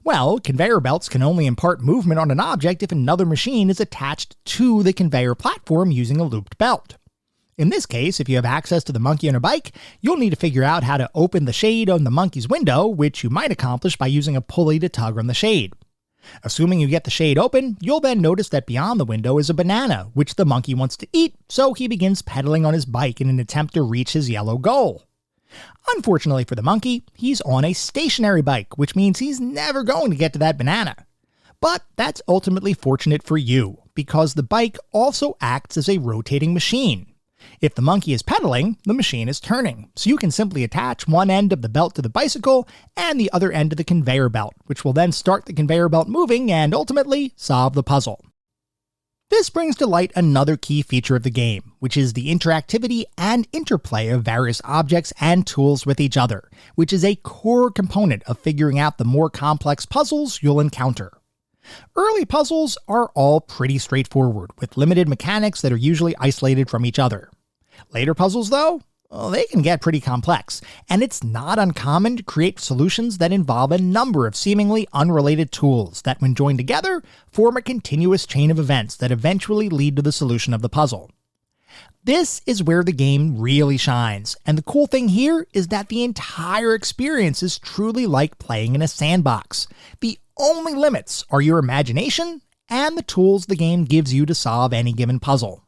Well, conveyor belts can only impart movement on an object if another machine is attached to the conveyor platform using a looped belt. In this case, if you have access to the monkey on a bike, you'll need to figure out how to open the shade on the monkey's window, which you might accomplish by using a pulley to tug on the shade. Assuming you get the shade open, you'll then notice that beyond the window is a banana, which the monkey wants to eat, so he begins pedaling on his bike in an attempt to reach his yellow goal. Unfortunately for the monkey, he's on a stationary bike, which means he's never going to get to that banana. But that's ultimately fortunate for you, because the bike also acts as a rotating machine. If the monkey is pedaling, the machine is turning, so you can simply attach one end of the belt to the bicycle and the other end to the conveyor belt, which will then start the conveyor belt moving and ultimately solve the puzzle. This brings to light another key feature of the game, which is the interactivity and interplay of various objects and tools with each other, which is a core component of figuring out the more complex puzzles you'll encounter. Early puzzles are all pretty straightforward, with limited mechanics that are usually isolated from each other. Later puzzles, though, they can get pretty complex, and it's not uncommon to create solutions that involve a number of seemingly unrelated tools that, when joined together, form a continuous chain of events that eventually lead to the solution of the puzzle. This is where the game really shines, and the cool thing here is that the entire experience is truly like playing in a sandbox. The only limits are your imagination and the tools the game gives you to solve any given puzzle.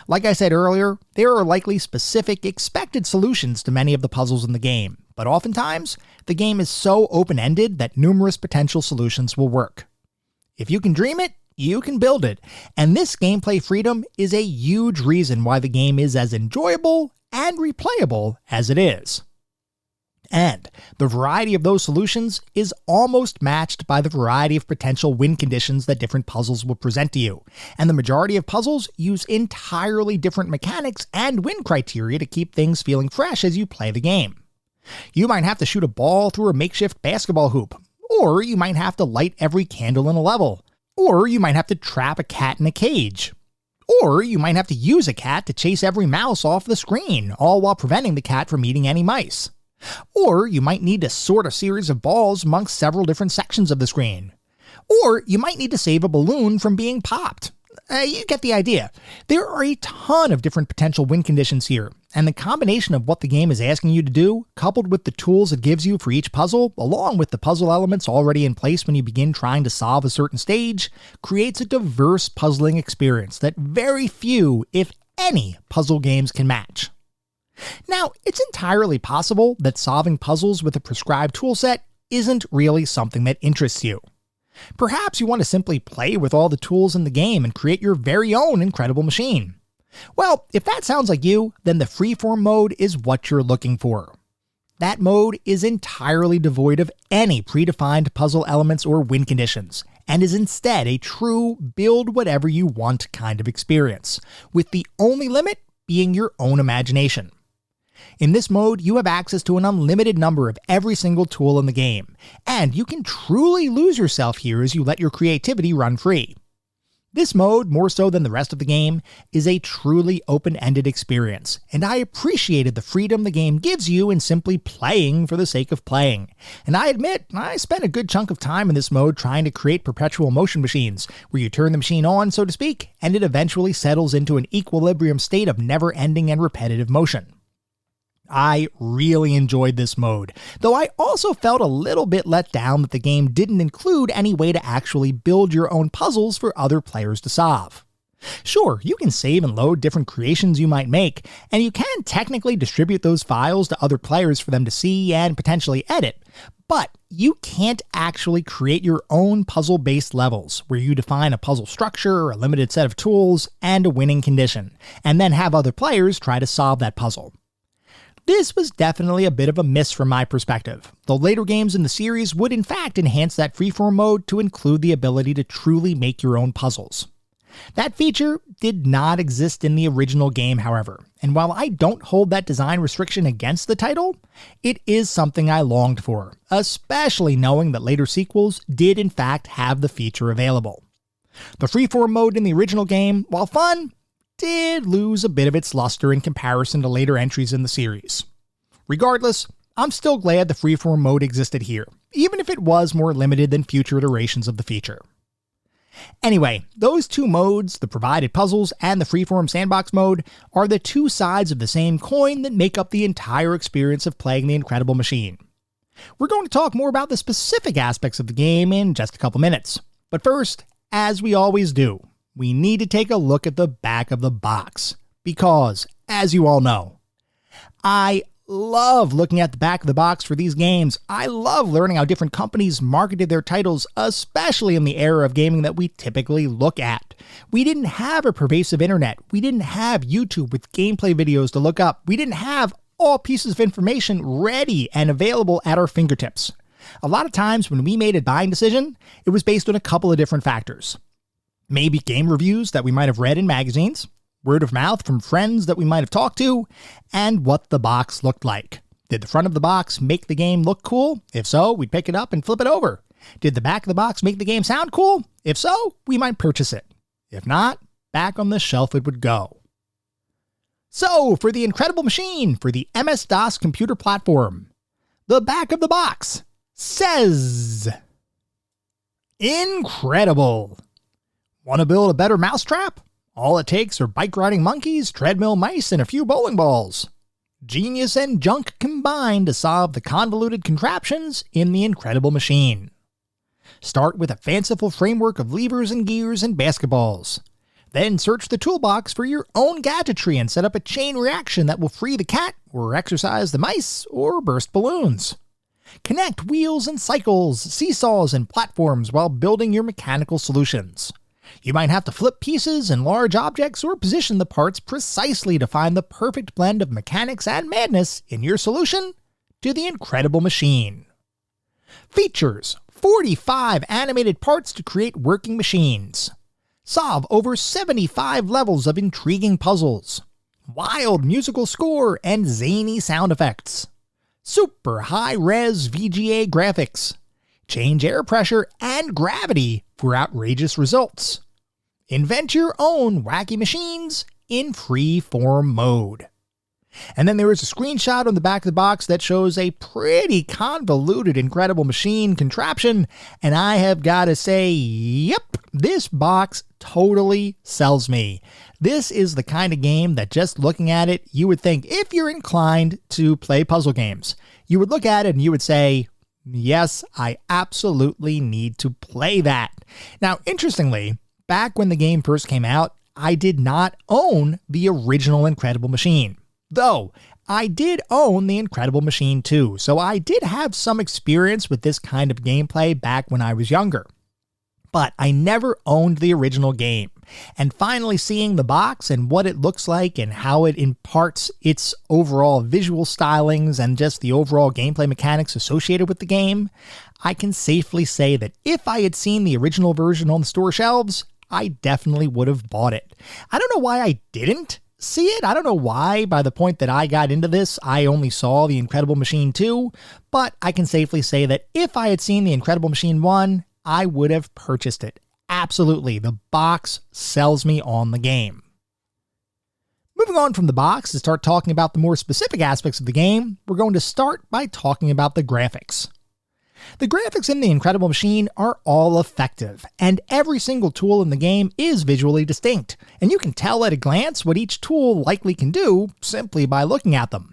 Like I said earlier, there are likely specific expected solutions to many of the puzzles in the game, but oftentimes, the game is so open-ended that numerous potential solutions will work. If you can dream it, you can build it, and this gameplay freedom is a huge reason why the game is as enjoyable and replayable as it is. And the variety of those solutions is almost matched by the variety of potential win conditions that different puzzles will present to you, and the majority of puzzles use entirely different mechanics and win criteria to keep things feeling fresh as you play the game. You might have to shoot a ball through a makeshift basketball hoop, or you might have to light every candle in a level, or you might have to trap a cat in a cage. Or you might have to use a cat to chase every mouse off the screen, all while preventing the cat from eating any mice. Or you might need to sort a series of balls amongst several different sections of the screen. Or you might need to save a balloon from being popped. You get the idea. There are a ton of different potential win conditions here, and the combination of what the game is asking you to do, coupled with the tools it gives you for each puzzle, along with the puzzle elements already in place when you begin trying to solve a certain stage, creates a diverse puzzling experience that very few, if any, puzzle games can match. Now, it's entirely possible that solving puzzles with a prescribed toolset isn't really something that interests you. Perhaps you want to simply play with all the tools in the game and create your very own incredible machine. Well, if that sounds like you, then the freeform mode is what you're looking for. That mode is entirely devoid of any predefined puzzle elements or win conditions, and is instead a true build whatever you want kind of experience, with the only limit being your own imagination. In this mode, you have access to an unlimited number of every single tool in the game, and you can truly lose yourself here as you let your creativity run free. This mode, more so than the rest of the game, is a truly open-ended experience, and I appreciated the freedom the game gives you in simply playing for the sake of playing. And I admit, I spent a good chunk of time in this mode trying to create perpetual motion machines, where you turn the machine on, so to speak, and it eventually settles into an equilibrium state of never-ending and repetitive motion. I really enjoyed this mode, though I also felt a little bit let down that the game didn't include any way to actually build your own puzzles for other players to solve. Sure, you can save and load different creations you might make, and you can technically distribute those files to other players for them to see and potentially edit, but you can't actually create your own puzzle-based levels, where you define a puzzle structure, a limited set of tools, and a winning condition, and then have other players try to solve that puzzle. This was definitely a bit of a miss from my perspective, though later games in the series would in fact enhance that freeform mode to include the ability to truly make your own puzzles. That feature did not exist in the original game, however, and while I don't hold that design restriction against the title, it is something I longed for, especially knowing that later sequels did in fact have the feature available. The freeform mode in the original game, while fun, did lose a bit of its luster in comparison to later entries in the series. Regardless, I'm still glad the freeform mode existed here, even if it was more limited than future iterations of the feature. Anyway, those two modes, the provided puzzles and the freeform sandbox mode, are the two sides of the same coin that make up the entire experience of playing the Incredible Machine. We're going to talk more about the specific aspects of the game in just a couple minutes, but first, as we always do, we need to take a look at the back of the box, because, as you all know, I love looking at the back of the box for these games. I love learning how different companies marketed their titles, especially in the era of gaming that we typically look at. We didn't have a pervasive internet. We didn't have YouTube with gameplay videos to look up. We didn't have all pieces of information ready and available at our fingertips. A lot of times when we made a buying decision, it was based on a couple of different factors. Maybe game reviews that we might have read in magazines, word of mouth from friends that we might have talked to, and what the box looked like. Did the front of the box make the game look cool? If so, we'd pick it up and flip it over. Did the back of the box make the game sound cool? If so, we might purchase it. If not, back on the shelf it would go. So, for the Incredible Machine for the MS-DOS computer platform, the back of the box says, incredible. Want to build a better mousetrap? All it takes are bike-riding monkeys, treadmill mice, and a few bowling balls. Genius and junk combined to solve the convoluted contraptions in the Incredible Machine. Start with a fanciful framework of levers and gears and basketballs. Then search the toolbox for your own gadgetry and set up a chain reaction that will free the cat, or exercise the mice, or burst balloons. Connect wheels and cycles, seesaws, and platforms while building your mechanical solutions. You might have to flip pieces and large objects or position the parts precisely to find the perfect blend of mechanics and madness in your solution to the Incredible Machine. Features: 45 animated parts to create working machines. Solve over 75 levels of intriguing puzzles. Wild musical score and zany sound effects. Super high-res VGA graphics. Change air pressure and gravity for outrageous results. Invent your own wacky machines in free-form mode. And then there is a screenshot on the back of the box that shows a pretty convoluted Incredible Machine contraption, and I have got to say, yep, this box totally sells me. This is the kind of game that just looking at it, you would think, if you're inclined to play puzzle games, you would look at it and you would say, yes, I absolutely need to play that. Now, interestingly, back when the game first came out, I did not own the original Incredible Machine. Though, I did own the Incredible Machine 2, so I did have some experience with this kind of gameplay back when I was younger. But I never owned the original game, and finally seeing the box and what it looks like and how it imparts its overall visual stylings and just the overall gameplay mechanics associated with the game, I can safely say that if I had seen the original version on the store shelves, I definitely would have bought it. I don't know why I didn't see it. I don't know why by the point that I got into this, I only saw the Incredible Machine 2, but I can safely say that if I had seen the Incredible Machine 1, I would have purchased it. Absolutely, the box sells me on the game. Moving on from the box to start talking about the more specific aspects of the game, we're going to start by talking about the graphics. The graphics in The Incredible Machine are all effective, and every single tool in the game is visually distinct, and you can tell at a glance what each tool likely can do simply by looking at them.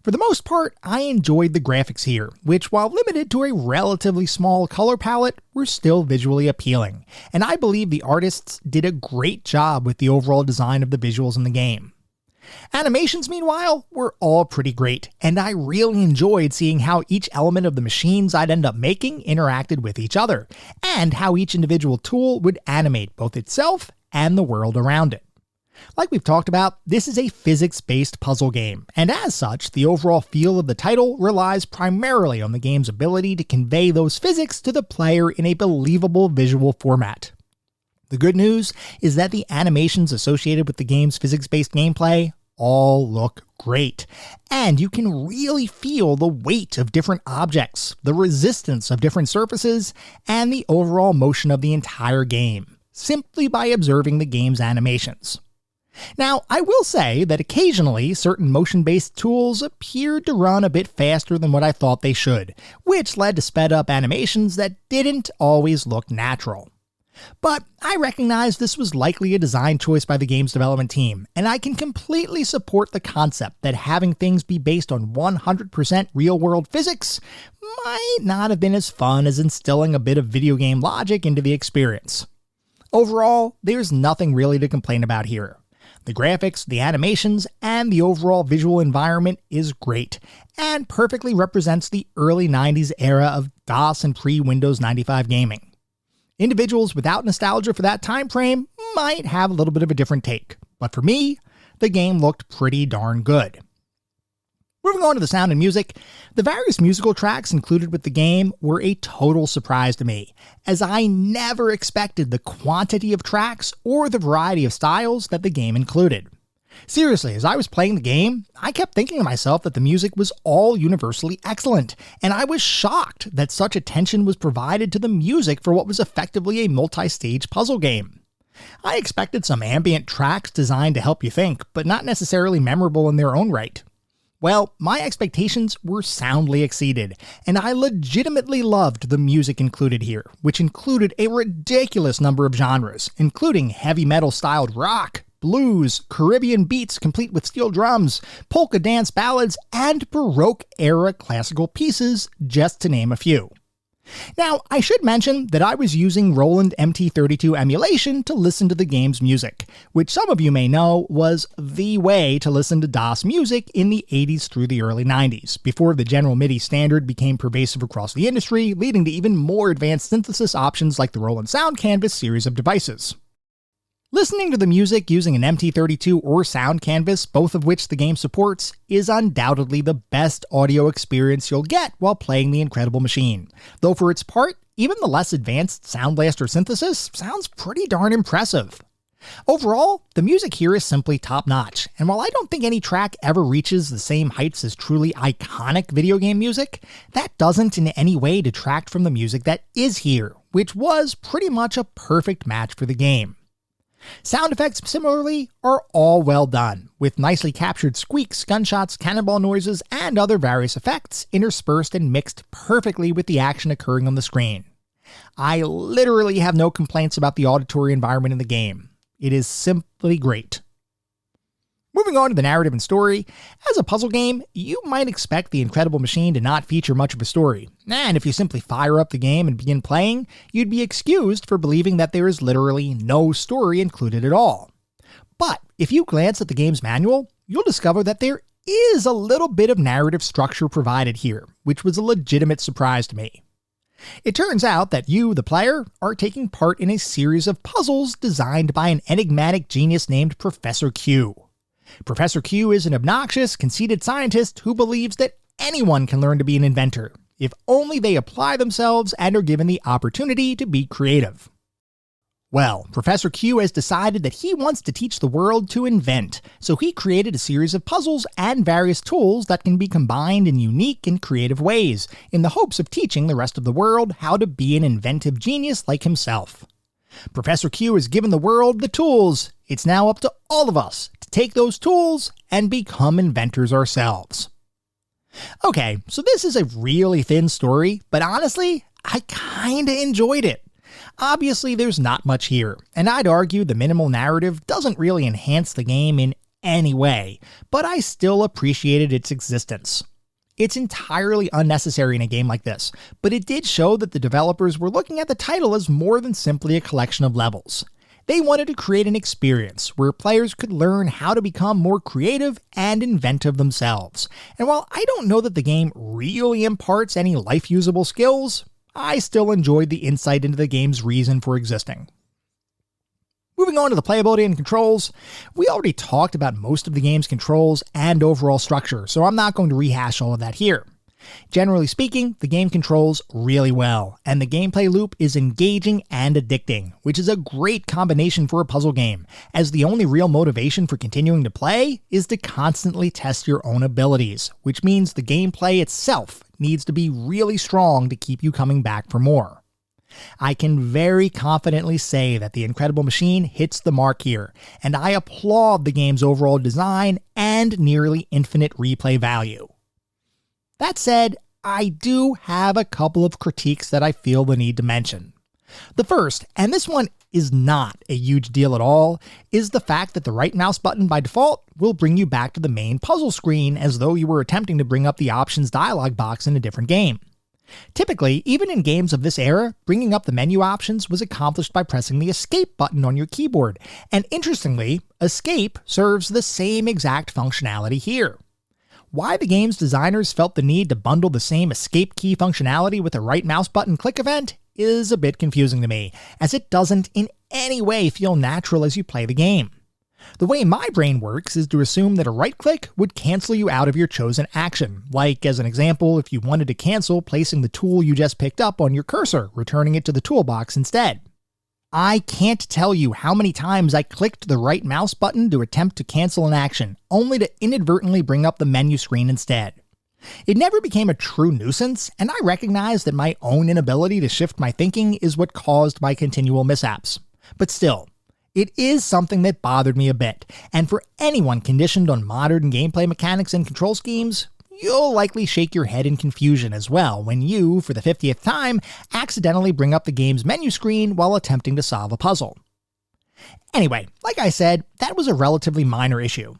For the most part, I enjoyed the graphics here, which, while limited to a relatively small color palette, were still visually appealing, and I believe the artists did a great job with the overall design of the visuals in the game. Animations, meanwhile, were all pretty great, and I really enjoyed seeing how each element of the machines I'd end up making interacted with each other, and how each individual tool would animate both itself and the world around it. Like we've talked about, this is a physics-based puzzle game, and as such, the overall feel of the title relies primarily on the game's ability to convey those physics to the player in a believable visual format. The good news is that the animations associated with the game's physics-based gameplay all look great, and you can really feel the weight of different objects, the resistance of different surfaces, and the overall motion of the entire game, simply by observing the game's animations. Now, I will say that occasionally certain motion-based tools appeared to run a bit faster than what I thought they should, which led to sped-up animations that didn't always look natural. But I recognize this was likely a design choice by the game's development team, and I can completely support the concept that having things be based on 100% real-world physics might not have been as fun as instilling a bit of video game logic into the experience. Overall, there's nothing really to complain about here. The graphics, the animations, and the overall visual environment is great, and perfectly represents the early 90s era of DOS and pre-Windows 95 gaming. Individuals without nostalgia for that time frame might have a little bit of a different take, but for me, the game looked pretty darn good. Moving on to the sound and music, the various musical tracks included with the game were a total surprise to me, as I never expected the quantity of tracks or the variety of styles that the game included. Seriously, as I was playing the game, I kept thinking to myself that the music was all universally excellent, and I was shocked that such attention was provided to the music for what was effectively a multi-stage puzzle game. I expected some ambient tracks designed to help you think, but not necessarily memorable in their own right. Well, my expectations were soundly exceeded, and I legitimately loved the music included here, which included a ridiculous number of genres, including heavy metal-styled rock, blues, Caribbean beats complete with steel drums, polka dance ballads, and Baroque-era classical pieces, just to name a few. Now, I should mention that I was using Roland MT32 emulation to listen to the game's music, which some of you may know was the way to listen to DOS music in the 80s through the early 90s, before the general MIDI standard became pervasive across the industry, leading to even more advanced synthesis options like the Roland Sound Canvas series of devices. Listening to the music using an MT32 or Sound Canvas, both of which the game supports, is undoubtedly the best audio experience you'll get while playing The Incredible Machine. Though for its part, even the less advanced Sound Blaster synthesis sounds pretty darn impressive. Overall, the music here is simply top-notch, and while I don't think any track ever reaches the same heights as truly iconic video game music, that doesn't in any way detract from the music that is here, which was pretty much a perfect match for the game. Sound effects, similarly, are all well done, with nicely captured squeaks, gunshots, cannonball noises, and other various effects interspersed and mixed perfectly with the action occurring on the screen. I literally have no complaints about the auditory environment in the game. It is simply great. Moving on to the narrative and story, as a puzzle game, you might expect The Incredible Machine to not feature much of a story, and if you simply fire up the game and begin playing, you'd be excused for believing that there is literally no story included at all. But if you glance at the game's manual, you'll discover that there is a little bit of narrative structure provided here, which was a legitimate surprise to me. It turns out that you, the player, are taking part in a series of puzzles designed by an enigmatic genius named Professor Q. Professor Q is an obnoxious, conceited scientist who believes that anyone can learn to be an inventor, if only they apply themselves and are given the opportunity to be creative. Well, Professor Q has decided that he wants to teach the world to invent, so he created a series of puzzles and various tools that can be combined in unique and creative ways, in the hopes of teaching the rest of the world how to be an inventive genius like himself. Professor Q has given the world the tools. It's now up to all of us to take those tools and become inventors ourselves. Okay, so this is a really thin story, but honestly, I kinda enjoyed it. Obviously, there's not much here, and I'd argue the minimal narrative doesn't really enhance the game in any way, but I still appreciated its existence. It's entirely unnecessary in a game like this, but it did show that the developers were looking at the title as more than simply a collection of levels. They wanted to create an experience where players could learn how to become more creative and inventive themselves. And while I don't know that the game really imparts any life-usable skills, I still enjoyed the insight into the game's reason for existing. Moving on to the playability and controls, we already talked about most of the game's controls and overall structure, so I'm not going to rehash all of that here. Generally speaking, the game controls really well, and the gameplay loop is engaging and addicting, which is a great combination for a puzzle game, as the only real motivation for continuing to play is to constantly test your own abilities, which means the gameplay itself needs to be really strong to keep you coming back for more. I can very confidently say that the Incredible Machine hits the mark here, and I applaud the game's overall design and nearly infinite replay value. That said, I do have a couple of critiques that I feel the need to mention. The first, and this one is not a huge deal at all, is the fact that the right mouse button by default will bring you back to the main puzzle screen as though you were attempting to bring up the options dialog box in a different game. Typically, even in games of this era, bringing up the menu options was accomplished by pressing the escape button on your keyboard, and interestingly, escape serves the same exact functionality here. Why the game's designers felt the need to bundle the same escape key functionality with a right mouse button click event is a bit confusing to me, as it doesn't in any way feel natural as you play the game. The way my brain works is to assume that a right click would cancel you out of your chosen action, like as an example if you wanted to cancel placing the tool you just picked up on your cursor, returning it to the toolbox instead. I can't tell you how many times I clicked the right mouse button to attempt to cancel an action, only to inadvertently bring up the menu screen instead. It never became a true nuisance, and I recognize that my own inability to shift my thinking is what caused my continual mishaps. But still, it is something that bothered me a bit, and for anyone conditioned on modern gameplay mechanics and control schemes, you'll likely shake your head in confusion as well when you, for the 50th time, accidentally bring up the game's menu screen while attempting to solve a puzzle. Anyway, like I said, that was a relatively minor issue.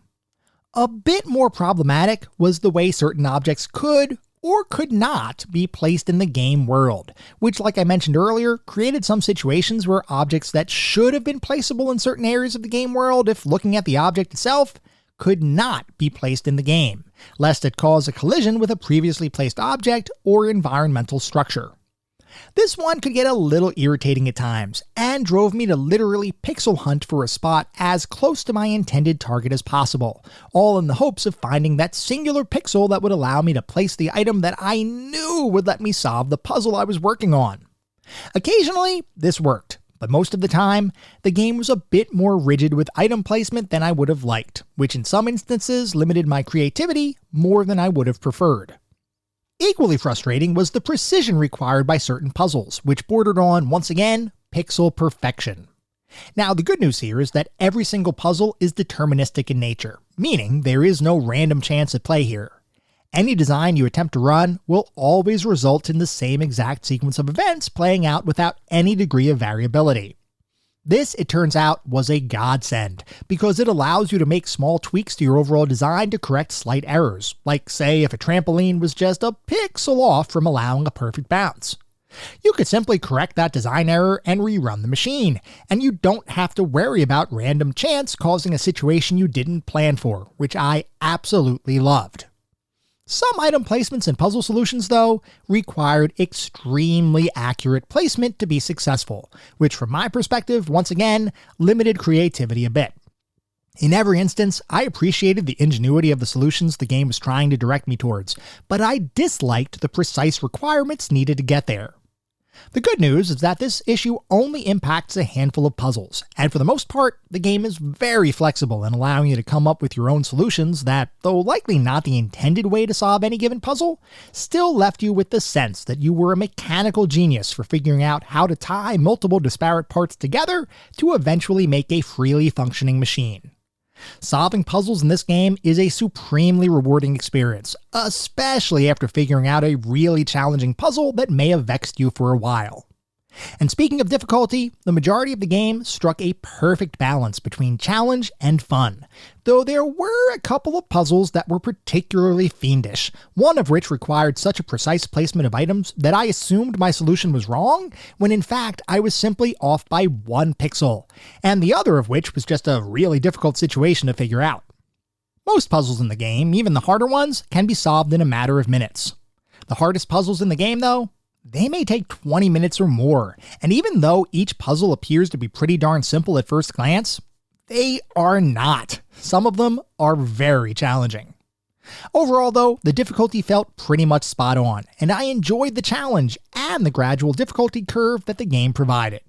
A bit more problematic was the way certain objects could or could not be placed in the game world, which, like I mentioned earlier, created some situations where objects that should have been placeable in certain areas of the game world if looking at the object itself could not be placed in the game, lest it cause a collision with a previously placed object or environmental structure. This one could get a little irritating at times, and drove me to literally pixel hunt for a spot as close to my intended target as possible, all in the hopes of finding that singular pixel that would allow me to place the item that I knew would let me solve the puzzle I was working on. Occasionally, this worked, but most of the time, the game was a bit more rigid with item placement than I would have liked, which in some instances limited my creativity more than I would have preferred. Equally frustrating was the precision required by certain puzzles, which bordered on, once again, pixel perfection. Now, the good news here is that every single puzzle is deterministic in nature, meaning there is no random chance at play here. Any design you attempt to run will always result in the same exact sequence of events playing out without any degree of variability. This, it turns out, was a godsend, because it allows you to make small tweaks to your overall design to correct slight errors, like say if a trampoline was just a pixel off from allowing a perfect bounce. You could simply correct that design error and rerun the machine, and you don't have to worry about random chance causing a situation you didn't plan for, which I absolutely loved. Some item placements and puzzle solutions, though, required extremely accurate placement to be successful, which from my perspective, once again, limited creativity a bit. In every instance, I appreciated the ingenuity of the solutions the game was trying to direct me towards, but I disliked the precise requirements needed to get there. The good news is that this issue only impacts a handful of puzzles, and for the most part, the game is very flexible in allowing you to come up with your own solutions that, though likely not the intended way to solve any given puzzle, still left you with the sense that you were a mechanical genius for figuring out how to tie multiple disparate parts together to eventually make a freely functioning machine. Solving puzzles in this game is a supremely rewarding experience, especially after figuring out a really challenging puzzle that may have vexed you for a while. And speaking of difficulty, the majority of the game struck a perfect balance between challenge and fun, though there were a couple of puzzles that were particularly fiendish, one of which required such a precise placement of items that I assumed my solution was wrong, when in fact I was simply off by 1 pixel, and the other of which was just a really difficult situation to figure out. Most puzzles in the game, even the harder ones, can be solved in a matter of minutes. The hardest puzzles in the game, though, they may take 20 minutes or more, and even though each puzzle appears to be pretty darn simple at first glance, they are not. Some of them are very challenging. Overall, though, the difficulty felt pretty much spot on, and I enjoyed the challenge and the gradual difficulty curve that the game provided.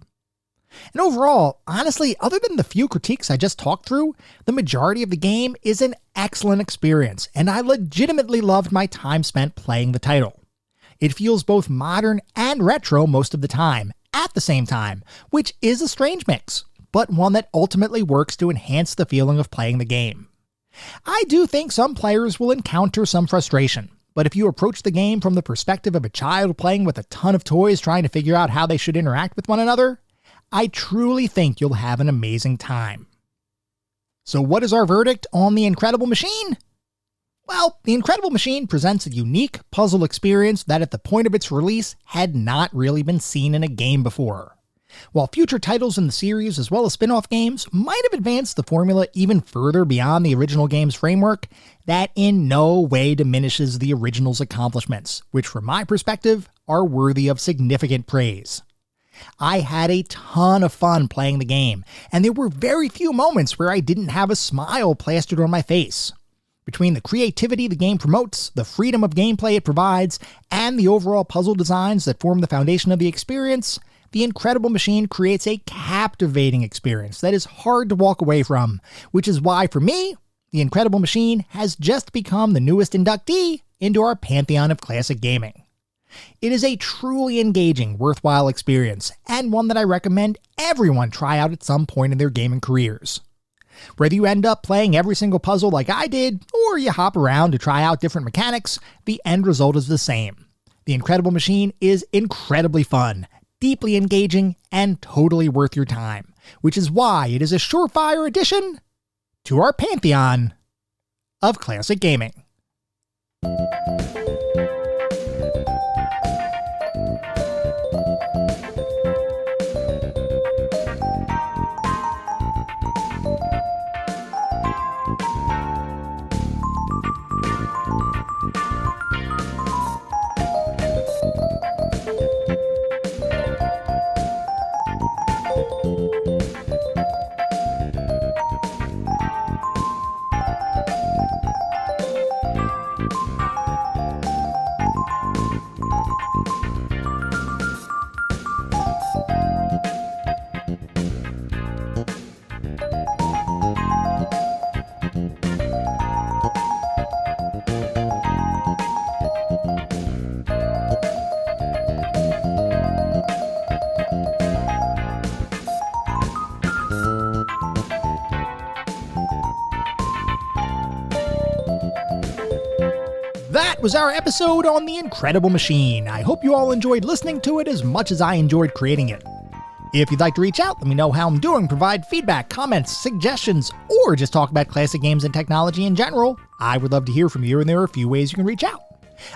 And overall, honestly, other than the few critiques I just talked through, the majority of the game is an excellent experience, and I legitimately loved my time spent playing the title. It feels both modern and retro most of the time, at the same time, which is a strange mix, but one that ultimately works to enhance the feeling of playing the game. I do think some players will encounter some frustration, but if you approach the game from the perspective of a child playing with a ton of toys trying to figure out how they should interact with one another, I truly think you'll have an amazing time. So what is our verdict on The Incredible Machine? Well, The Incredible Machine presents a unique puzzle experience that at the point of its release had not really been seen in a game before. While future titles in the series as well as spin-off games might have advanced the formula even further beyond the original game's framework, that in no way diminishes the original's accomplishments, which from my perspective are worthy of significant praise. I had a ton of fun playing the game, and there were very few moments where I didn't have a smile plastered on my face. Between the creativity the game promotes, the freedom of gameplay it provides, and the overall puzzle designs that form the foundation of the experience, The Incredible Machine creates a captivating experience that is hard to walk away from, which is why, for me, The Incredible Machine has just become the newest inductee into our pantheon of classic gaming. It is a truly engaging, worthwhile experience, and one that I recommend everyone try out at some point in their gaming careers. Whether you end up playing every single puzzle like I did, or you hop around to try out different mechanics, the end result is the same. The Incredible Machine is incredibly fun, deeply engaging, and totally worth your time, which is why it is a surefire addition to our pantheon of classic gaming. That was our episode on The Incredible Machine. I hope you all enjoyed listening to it as much as I enjoyed creating it. If you'd like to reach out, let me know how I'm doing, provide feedback, comments, suggestions, or just talk about classic games and technology in general, I would love to hear from you, and there are a few ways you can reach out.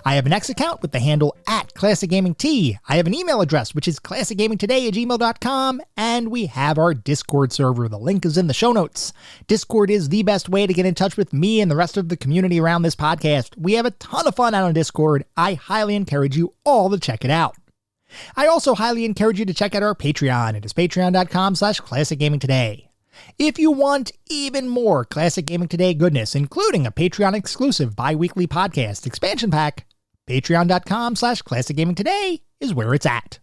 I have an X account with the handle @ClassicGamingT. I have an email address, which is classicgamingtoday@gmail.com, and we have our Discord server. The link is in the show notes. Discord is the best way to get in touch with me and the rest of the community around this podcast. We have a ton of fun out on Discord. I highly encourage you all to check it out. I also highly encourage you to check out our Patreon. It is patreon.com/ClassicGamingToday. If you want even more Classic Gaming Today goodness, including a Patreon-exclusive bi-weekly podcast expansion pack, patreon.com/ClassicGamingToday is where it's at.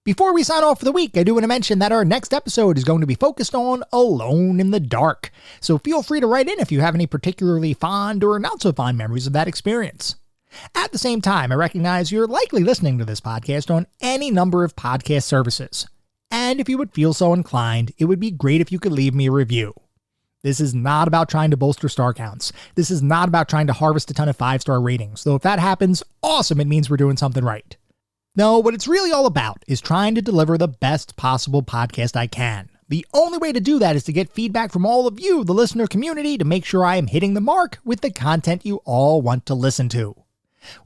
Before we sign off for the week, I do want to mention that our next episode is going to be focused on Alone in the Dark. So feel free to write in if you have any particularly fond or not so fond memories of that experience. At the same time, I recognize you're likely listening to this podcast on any number of podcast services. And if you would feel so inclined, it would be great if you could leave me a review. This is not about trying to bolster star counts. This is not about trying to harvest a ton of 5-star ratings. Though if that happens, awesome, it means we're doing something right. No, what it's really all about is trying to deliver the best possible podcast I can. The only way to do that is to get feedback from all of you, the listener community, to make sure I am hitting the mark with the content you all want to listen to.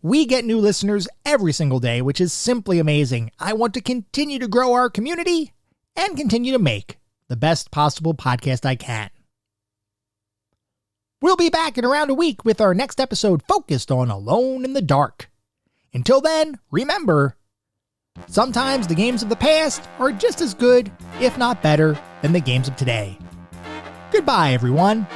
We get new listeners every single day, which is simply amazing. I want to continue to grow our community and continue to make the best possible podcast I can. We'll be back in around a week with our next episode focused on Alone in the Dark. Until then, remember, sometimes the games of the past are just as good, if not better, than the games of today. Goodbye, everyone.